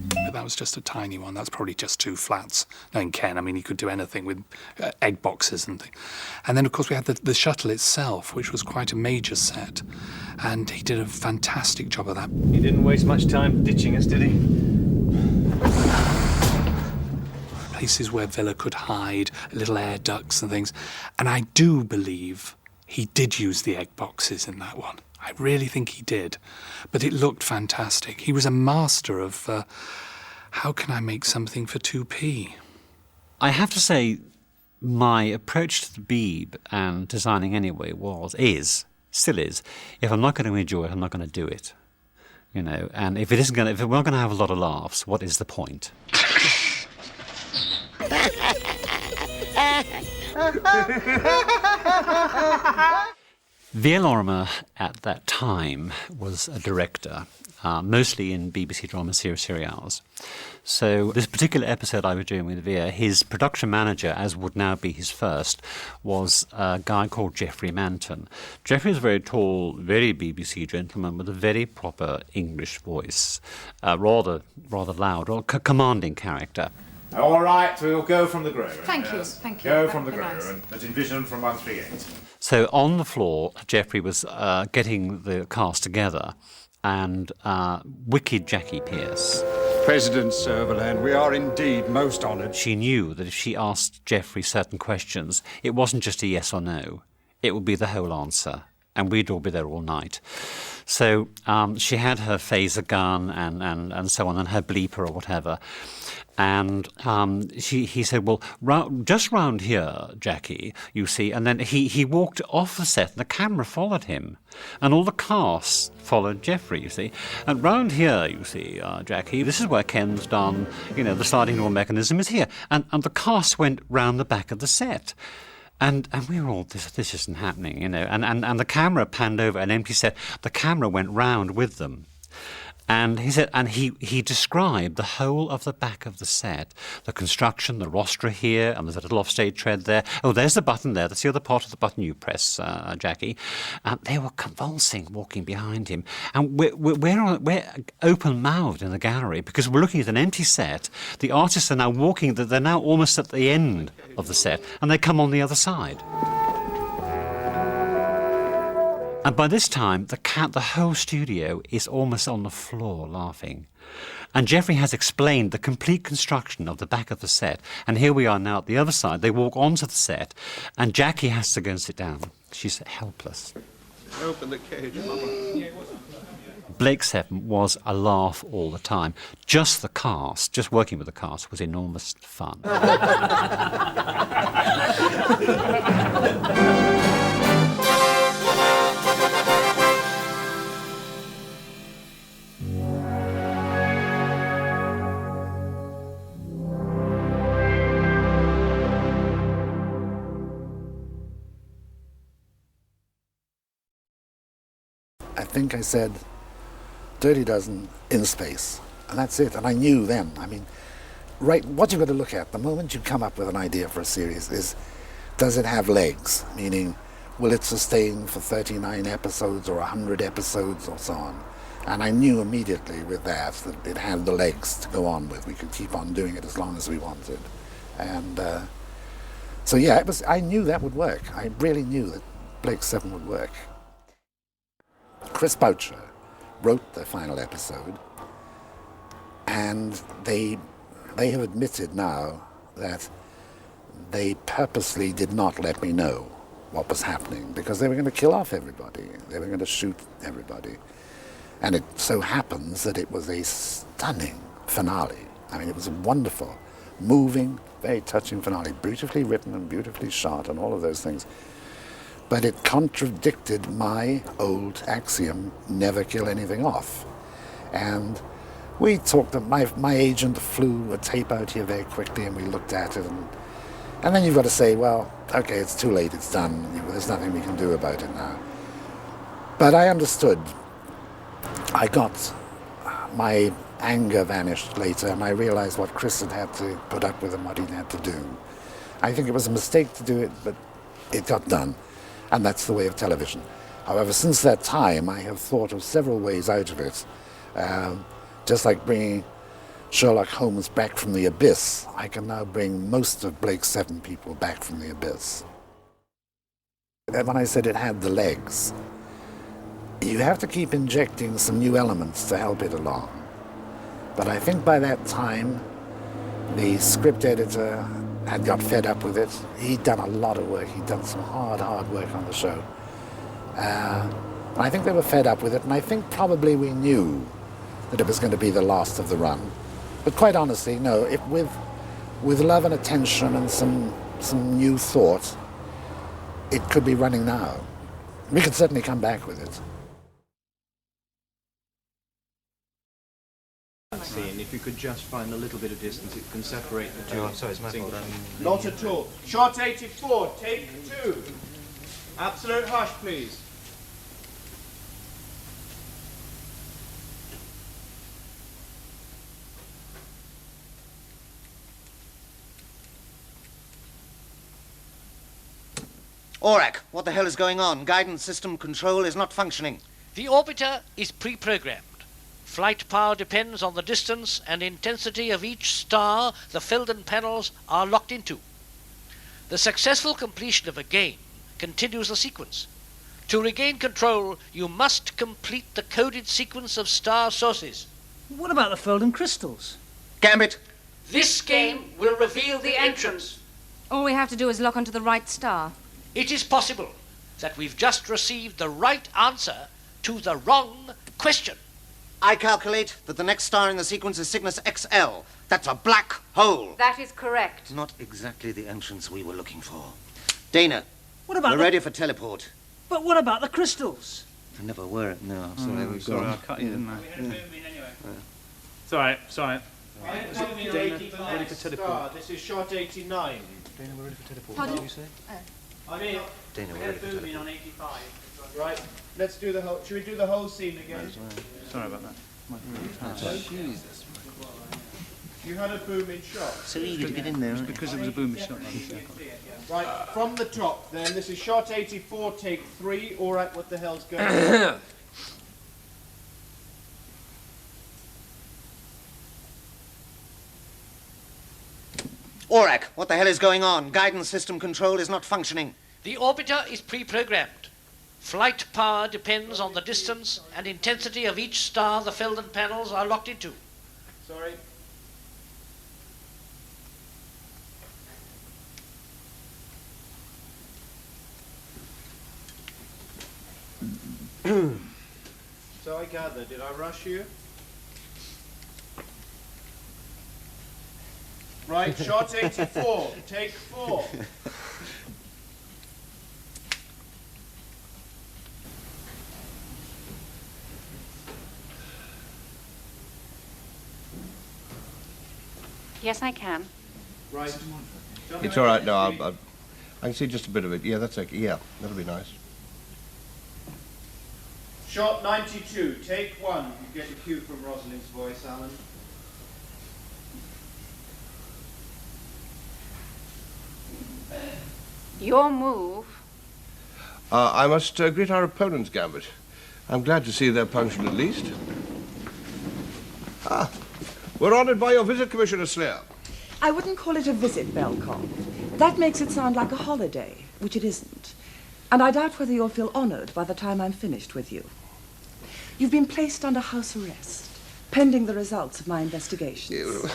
But that was just a tiny one. That's probably just two flats. Knowing Ken, I mean, he could do anything with egg boxes and things. And then, of course, we had the shuttle itself, which was quite a major set. And he did a fantastic job of that. He didn't waste much time ditching us, did he? Places where Villa could hide, little air ducts and things. And I do believe he did use the egg boxes in that one. I really think he did. But it looked fantastic. He was a master of how can I make something for 2p? I have to say, my approach to the Beeb and designing anyway still is, if I'm not going to enjoy it, I'm not going to do it. You know, and if we're not going to have a lot of laughs, what is the point? V.L. Lorimer at that time was a director, mostly in BBC drama serials. So this particular episode I was doing with Vere, his production manager, as would now be his first, was a guy called Geoffrey Manton. Geoffrey is a very tall, very BBC gentleman with a very proper English voice, rather loud, or commanding character. All right, we'll go from the grow room. Thank you, yes. thank you. Go That'd from the be grow nice. room. But envision from 138. So on the floor, Geoffrey was getting the cast together, and wicked Jackie Pierce. President Servalan, we are indeed most honoured. She knew that if she asked Geoffrey certain questions, it wasn't just a yes or no. It would be the whole answer, and we'd all be there all night. So she had her phaser gun and so on, and her bleeper or whatever. And he said, well, just round here, Jackie, you see. And then he walked off the set, and the camera followed him. And all the cast followed Geoffrey, you see. And round here, you see, Jackie, this is where Ken's done, you know, the sliding door mechanism is here. And the cast went round the back of the set. And we were all, this isn't happening, you know. And the camera panned over an empty set. The camera went round with them. And he said, and he described the whole of the back of the set, the construction, the rostra here, and there's a little offstage tread there. Oh, there's the button there. That's the other part of the button you press, Jackie. And they were convulsing, walking behind him. And we're open-mouthed in the gallery because we're looking at an empty set. The artists are now walking, they're now almost at the end of the set, and they come on the other side. And by this time, the whole studio is almost on the floor laughing. And Geoffrey has explained the complete construction of the back of the set. And here we are now at the other side. They walk onto the set, and Jackie has to go and sit down. She's helpless. Open the cage, Mama. Blake Seven was a laugh all the time. Just the cast, just working with the cast, was enormous fun. I think I said Dirty Dozen in space, and that's it. And I knew then, I mean, right, what you've got to look at the moment you come up with an idea for a series is, does it have legs? Meaning, will it sustain for 39 episodes or 100 episodes or so on? And I knew immediately with that it had the legs to go on with. We could keep on doing it as long as we wanted. And so yeah, I knew that would work. I really knew that Blake Seven would work. Chris Boucher wrote the final episode, and they have admitted now that they purposely did not let me know what was happening because they were going to kill off everybody. They were going to shoot everybody. And it so happens that it was a stunning finale. I mean, it was a wonderful, moving, very touching finale, beautifully written and beautifully shot and all of those things. But it contradicted my old axiom, never kill anything off. And we talked, my agent flew a tape out here very quickly and we looked at it. And then you've got to say, well, okay, it's too late, it's done. There's nothing we can do about it now. But I understood. I got, my anger vanished later and I realized what Chris had to put up with and what he had to do. I think it was a mistake to do it, but it got done. And that's the way of television. However, since that time, I have thought of several ways out of it. Just like bringing Sherlock Holmes back from the abyss, I can now bring most of Blake's Seven people back from the abyss. And when I said it had the legs, you have to keep injecting some new elements to help it along. But I think by that time, the script editor had got fed up with it. He'd done a lot of work. He'd done some hard work on the show. And I think they were fed up with it, and I think probably we knew that it was going to be the last of the run. But quite honestly, no, with love and attention and some new thought, it could be running now. We could certainly come back with it. And if you could just find a little bit of distance, it can separate the two. Oh, sorry, it's my fault. Not at all. Shot 84, take 2. Absolute hush, please. Aurak, what the hell is going on? Guidance system control is not functioning. The orbiter is pre-programmed. Flight power depends on the distance and intensity of each star the Felden panels are locked into. The successful completion of a game continues the sequence. To regain control, you must complete the coded sequence of star sources. What about the Felden crystals? Gambit! This game will reveal the entrance. All we have to do is lock onto the right star. It is possible that we've just received the right answer to the wrong question. I calculate that the next star in the sequence is Cygnus XL. That's a black hole. That is correct. Not exactly the entrance we were looking for. Dana, what about we're ready for teleport. But what about the crystals? I never were. No, sorry, I cut you, didn't I? It's all right, it's all right. Ready for teleport. This is shot 89. Dana, we're ready for teleport. Pardon? What did you say? I mean, Dana, we're ready for teleport. on 85. Right, let's do the whole. Should we do the whole scene again? Sorry about that. Jesus. You had a booming shot. So easy to get in there. Because it was a booming shot. Right, from the top then, this is shot 84, take 3. All right, what the hell's going on? Aurak, what the hell is going on? Guidance system control is not functioning. The orbiter is pre-programmed. Flight power depends on the distance and intensity of each star the Felden panels are locked into. Sorry. So I gather, did I rush you? Right, shot 84, take 4. Yes, I can. Right. It's all right. No, I can see just a bit of it. Yeah, that's okay. Yeah, that'll be nice. Shot 92, take 1. You get a cue from Rosalind's voice, Alan. Your move. I must greet our opponents, Gambit. I'm glad to see they're punctual at least. Ah, we're honoured by your visit, Commissioner Slayer. I wouldn't call it a visit, Belcom. That makes it sound like a holiday, which it isn't. And I doubt whether you'll feel honoured by the time I'm finished with you. You've been placed under house arrest, pending the results of my investigations.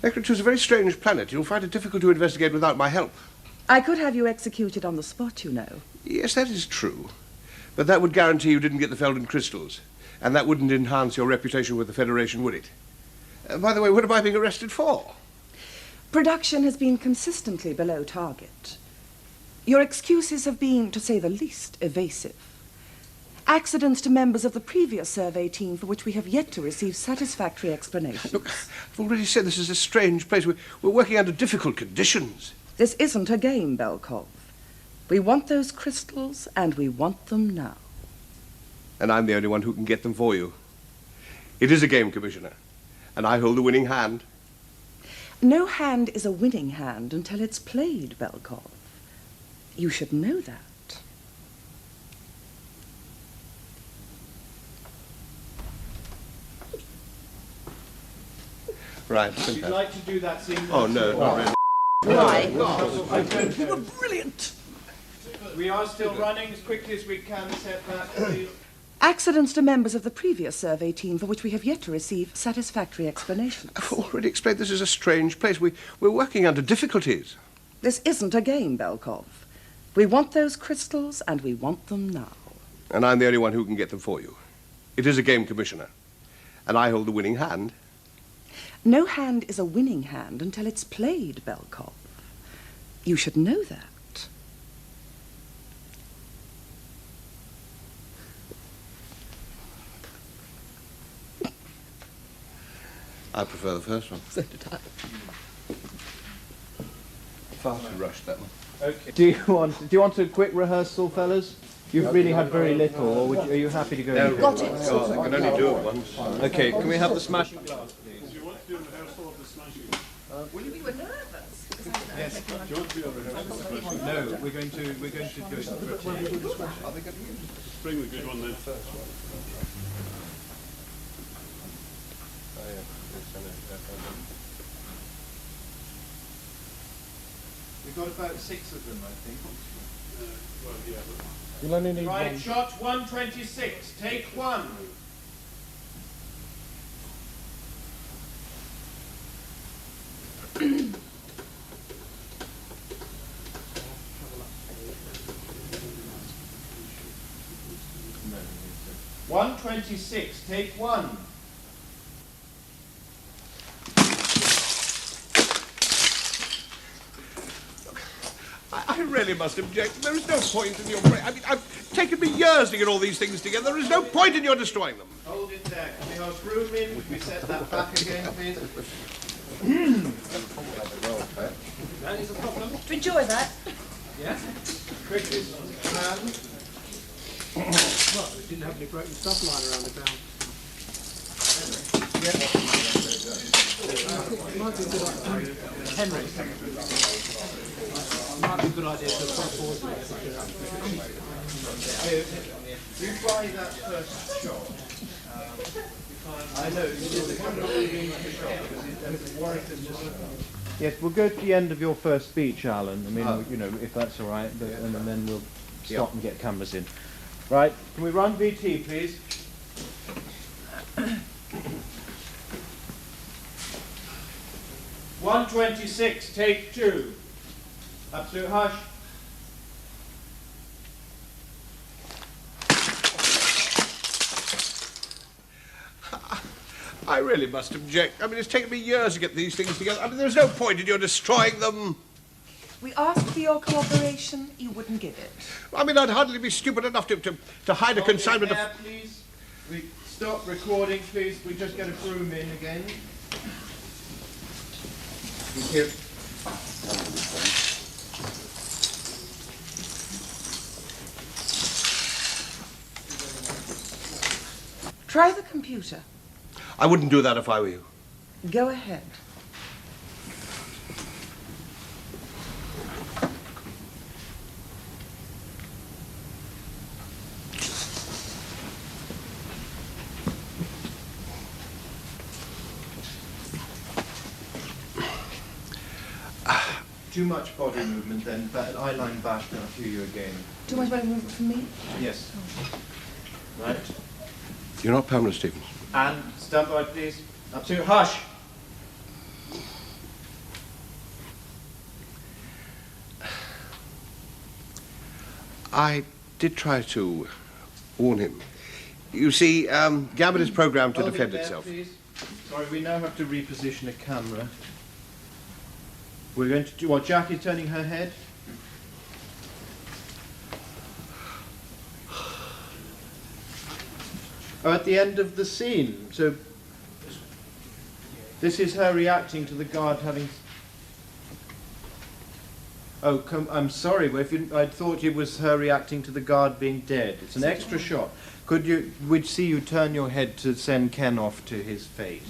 Necrotu is a very strange planet. You'll find it difficult to investigate without my help. I could have you executed on the spot, you know. Yes, that is true. But that would guarantee you didn't get the Felden crystals. And that wouldn't enhance your reputation with the Federation, would it? By the way, what am I being arrested for? Production has been consistently below target. Your excuses have been, to say the least, evasive. Accidents to members of the previous survey team for which we have yet to receive satisfactory explanations. Look, I've already said this is a strange place. We're working under difficult conditions. This isn't a game, Belkov. We want those crystals, and we want them now. And I'm the only one who can get them for you. It is a game, Commissioner, and I hold the winning hand. No hand is a winning hand until it's played, Belkov. You should know that. Right. Would you like to do that scene? Oh, no, not really. Why? You were brilliant. We are still running as quickly as we can. Step back, please. Accidents to members of the previous survey team for which we have yet to receive satisfactory explanations. I've already explained this is a strange place. We're working under difficulties. This isn't a game, Belkov. We want those crystals, and we want them now. And I'm the only one who can get them for you. It is a game, Commissioner, and I hold the winning hand. No hand is a winning hand until it's played, Belkov. You should know that. I prefer the first one. So did I. Far too rushed, that one. Okay. Do you want a quick rehearsal, fellas? You've really had very little, or are you happy to go? No, got it. God, I can only do it once. Okay, can we have the smashing glass, please? Do you want to do a rehearsal of the smashing? We were nervous. Yes. Do you want to do a rehearsal of the smashing? No, we're going to do it. Bring the good one then first. We've got about 6 of them, I think. Well, yeah, but... You'll only need Right, one. shot 126, take 1. No, 126, take 1. I really must object. There is no point in your... I mean, I've taken me years to get all these things together. There is no point in your destroying them. Hold it there. Can we have room in? Can we set that back again, please? That is a problem. Do you enjoy that? Yeah. Quickest man. Well, we didn't have any broken stuff lying around the ground. Henry. Might be a good idea to pause You buy that first shot. I know, yes, we'll go to the end of your first speech, Alan. I mean, you know, if that's all right, and then we'll stop and get cameras in. Right, can we run VT, please? (126), take 2. Absolute hush. I really must object. I mean, it's taken me years to get these things together. I mean, there's no point in your destroying them. We asked for your cooperation, you wouldn't give it. I mean, I'd hardly be stupid enough to hide a consignment of... Please. We stop recording, please. We just get a broom in again. Thank you. Try the computer. I wouldn't do that if I were you. Go ahead. Too much body movement then, but eye line back and I'll cue you again. Too much body movement from me? Yes. Right. You're not Pamela Stevens. And stand by, please. Up to hush. I did try to warn him. You see, Gabbard is programmed to Hold defend it there, itself. Please. Sorry, we now have to reposition a camera. We're going to do what? Jackie's turning her head. Oh, at the end of the scene. So this is her reacting to the guard having. Oh, I'm sorry. But I thought it was her reacting to the guard being dead. It's an extra shot. Could you? We'd see you turn your head to send Ken off to his fate.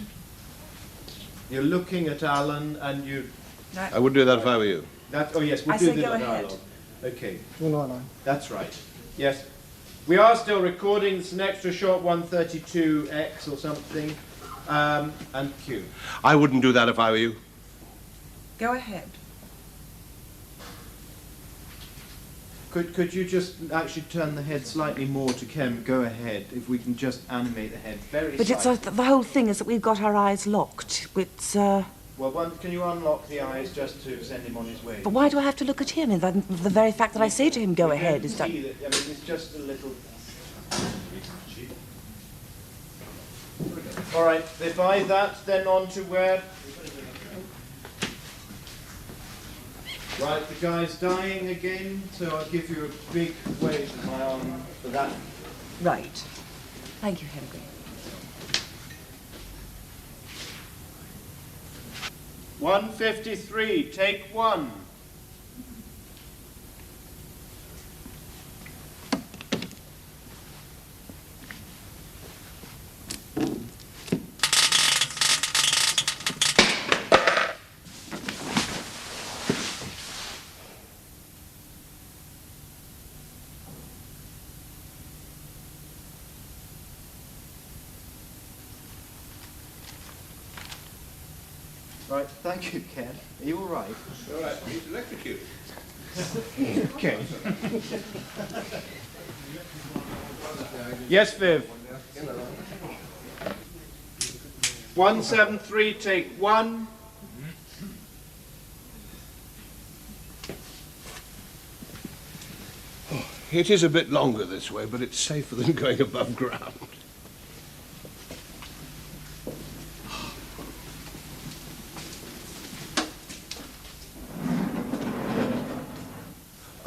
You're looking at Alan, and you. I wouldn't do that if I were you. Oh yes, we'll I do say the go ahead. dialogue. Okay. That's right. Yes. We are still recording. It's an extra shot, 132X or something. And cue. I wouldn't do that if I were you. Go ahead. Could you just actually turn the head slightly more to Ken? Go ahead. If we can just animate the head very But slightly. it's the whole thing is that we've got our eyes locked. It's Well, can you unlock the eyes just to send him on his way? But why do I have to look at him? The very fact that I say to him, go ahead, is that... I mean, it's just a little... All right, if I that, then on to where... Right, the guy's dying again, so I'll give you a big wave of my arm for that. Right. Thank you, Henry. 153, take 1. Right, thank you, Ken. Are you all right? All right, he's electrocuted. Okay. Yes, Viv. 173, take 1. It is a bit longer this way, but it's safer than going above ground.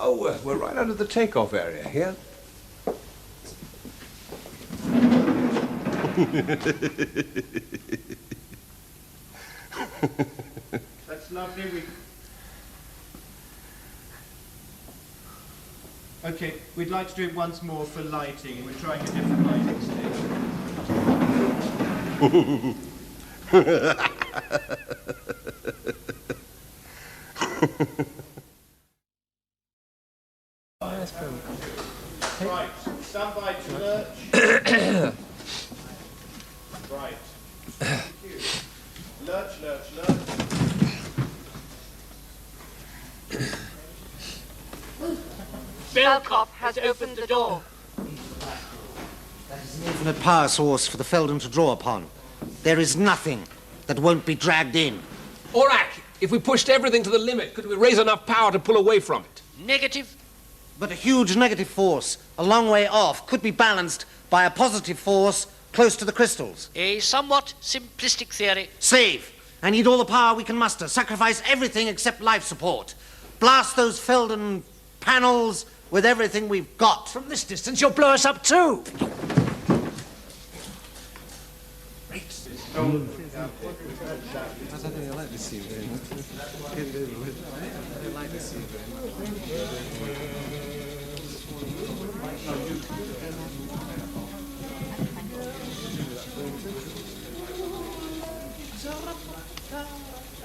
Oh, we're right under the takeoff area here. That's lovely. Okay, we'd like to do it once more for lighting. We're trying a different lighting stage. Right, stand by to lurch. Right. Lurch, lurch, lurch. Belkop has opened the door. That is an infinite power source for the Feldon to draw upon. There is nothing that won't be dragged in. Orak, if we pushed everything to the limit, could we raise enough power to pull away from it? Negative. But a huge negative force a long way off could be balanced by a positive force close to the crystals. A somewhat simplistic theory. Save. I need all the power we can muster. Sacrifice everything except life support. Blast those Feldon panels with everything we've got. From this distance, you'll blow us up too.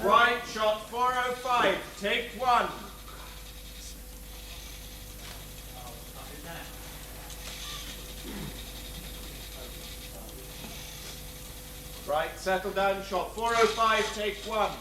Right, shot 405. Take one. Right, settle down, shot 405, take one.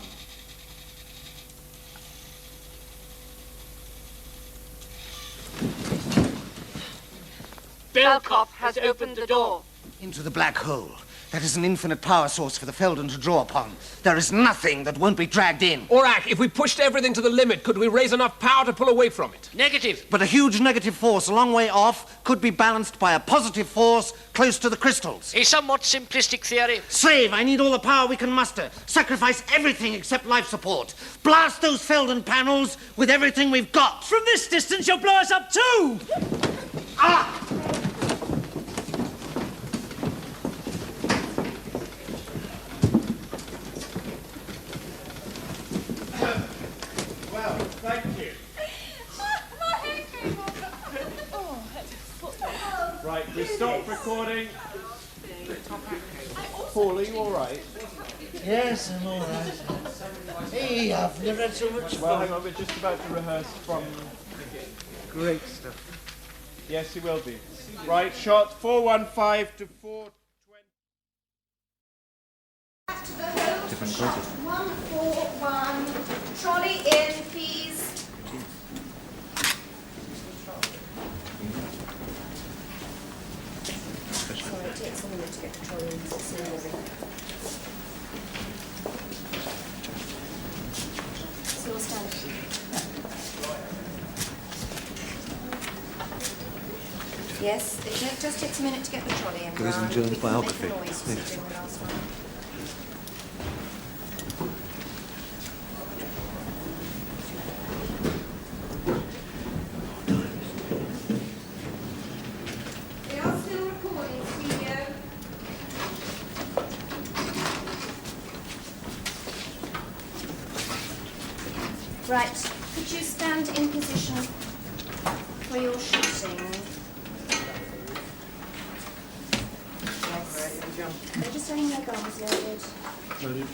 Belkop has opened the door. Into the black hole. That is an infinite power source for the Feldon to draw upon. There is nothing that won't be dragged in. Orak, if we pushed everything to the limit, could we raise enough power to pull away from it? Negative. But a huge negative force a long way off could be balanced by a positive force close to the crystals. A somewhat simplistic theory. Save. I need all the power we can muster. Sacrifice everything except life support. Blast those Feldon panels with everything we've got. From this distance, you'll blow us up too. Ah! Well, thank you. Right, we stop recording. Paul, are you all right? Yes, I'm all right. Hey, I've never had so much Well, fun. hang on, we're just about to rehearse from... Great stuff. Yes, you will be. Right, shot 415 to 420. Different shot 141. Trolley in, please. Sorry, it takes a minute to get the trolley in because it's so heavy. So we'll stand. Yes, it just takes a minute to get the trolley in. Goes in Joan's biography. Thanks. The last one. They are still recording, studio. Right, could you stand in position for your shooting? Yes. They're just having their guns loaded. Loaded.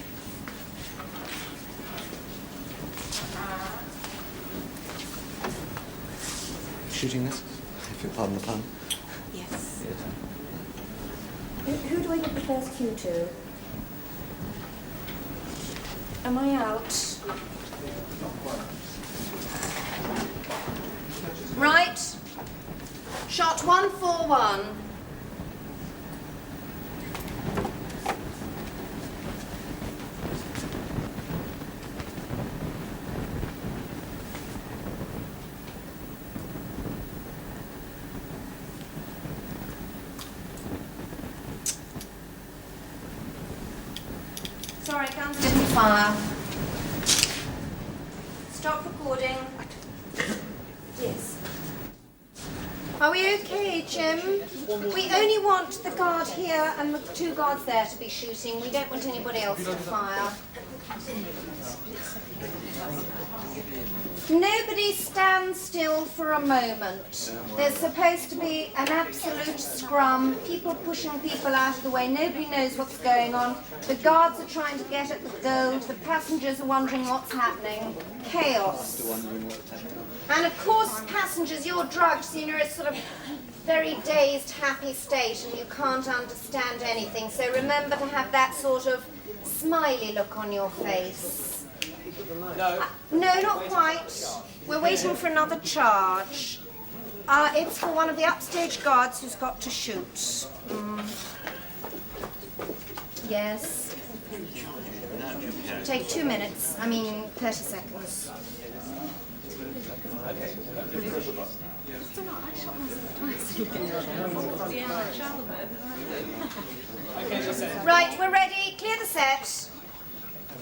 Shooting this, if you pardon the pun. Yes. Who do I give the first cue to? Am I out? Right. Shot 141. Sorry, guns didn't fire. Stop recording. Yes. Are we okay, Jim? We only want the guard here and the 2 guards there to be shooting. We don't want anybody else to fire. Nobody stand still for a moment. There's supposed to be an absolute scrum, people pushing people out of the way. Nobody knows what's going on. The guards are trying to get at the gold. The passengers are wondering what's happening. Chaos. And of course, passengers, you're drugged, so you're in a sort of very dazed, happy state, and you can't understand anything. So remember to have that sort of smiley look on your face. No. No, not quite. We're waiting for another charge. It's for one of the upstage guards who's got to shoot. Yes. Take 2 minutes. I mean, 30 seconds. Right, we're ready. Clear the set.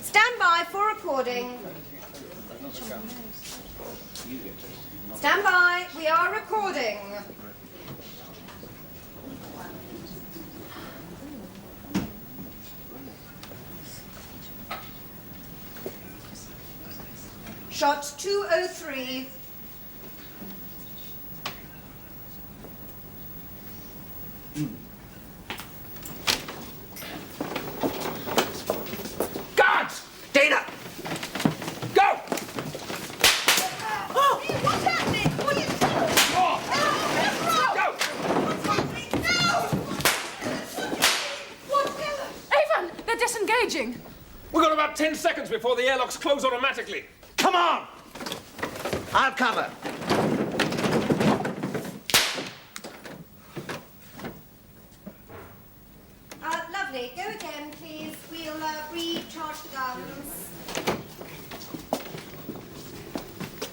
Stand by for recording. Stand by. We are recording. Shot 203. Guards! Dana! Go! Oh, what's happening? What are you doing? Go! What's happening? No! What's happening? Avon, they're disengaging. We've got about 10 seconds before the airlocks close automatically. Come on! I'll cover. Lovely. Go again, please. We'll recharge the guns.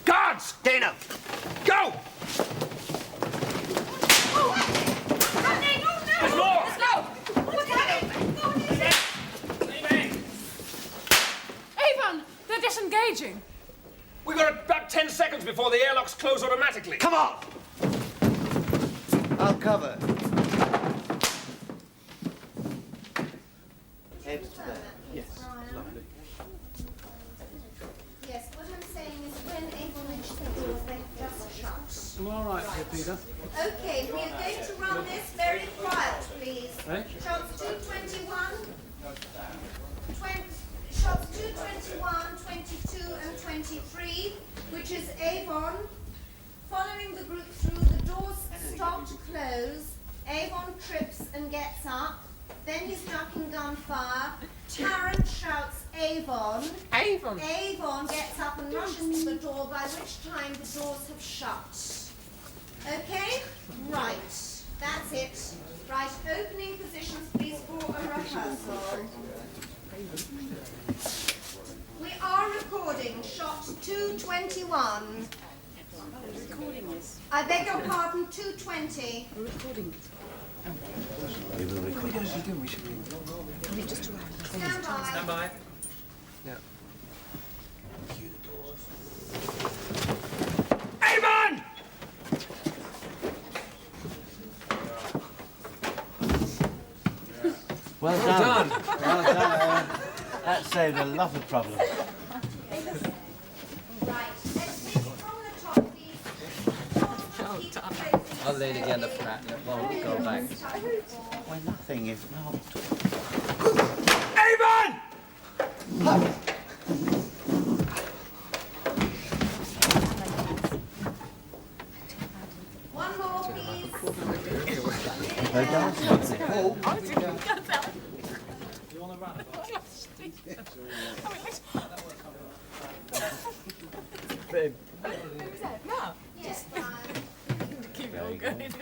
Guards! Dana! Go! Oh, happening! Oh, no! There's more! Let's go! What's happening? Go, what is it? Avon, they're disengaging. We've got about 10 seconds before the airlocks close automatically. Come on! I'll cover. Head to there. Yes, lovely. Yes, what I'm saying is when Avon reached the doors, they just shut. I'm all right here, Peter. Okay, we are going to run this very quiet, please. Hey? Shots 221, shots 221, 22 and 23, which is Avon. Following the group through, the doors stop to close. Avon trips and gets up. Then he's ducking gunfire. Tarrant shouts Avon. Avon. Avon gets up and rushes to the door, by which time the doors have shut. Okay? Right. That's it. Right. Opening positions, please, for a rehearsal. We are recording shot 221. Recording this. I beg your pardon, 220. We're recording this. We will record. We should be. We just arrived. Stand by. Stand by. Yeah. Avon! Well done. Well done. That saved a lot of problems. Right. Let's take it from the top, please. I'll lean again the flat and it won't go back. Well, nothing is not. Avon! One more, please. They're dancing. You want to run? Babe. Yes, fine. Keep it all going.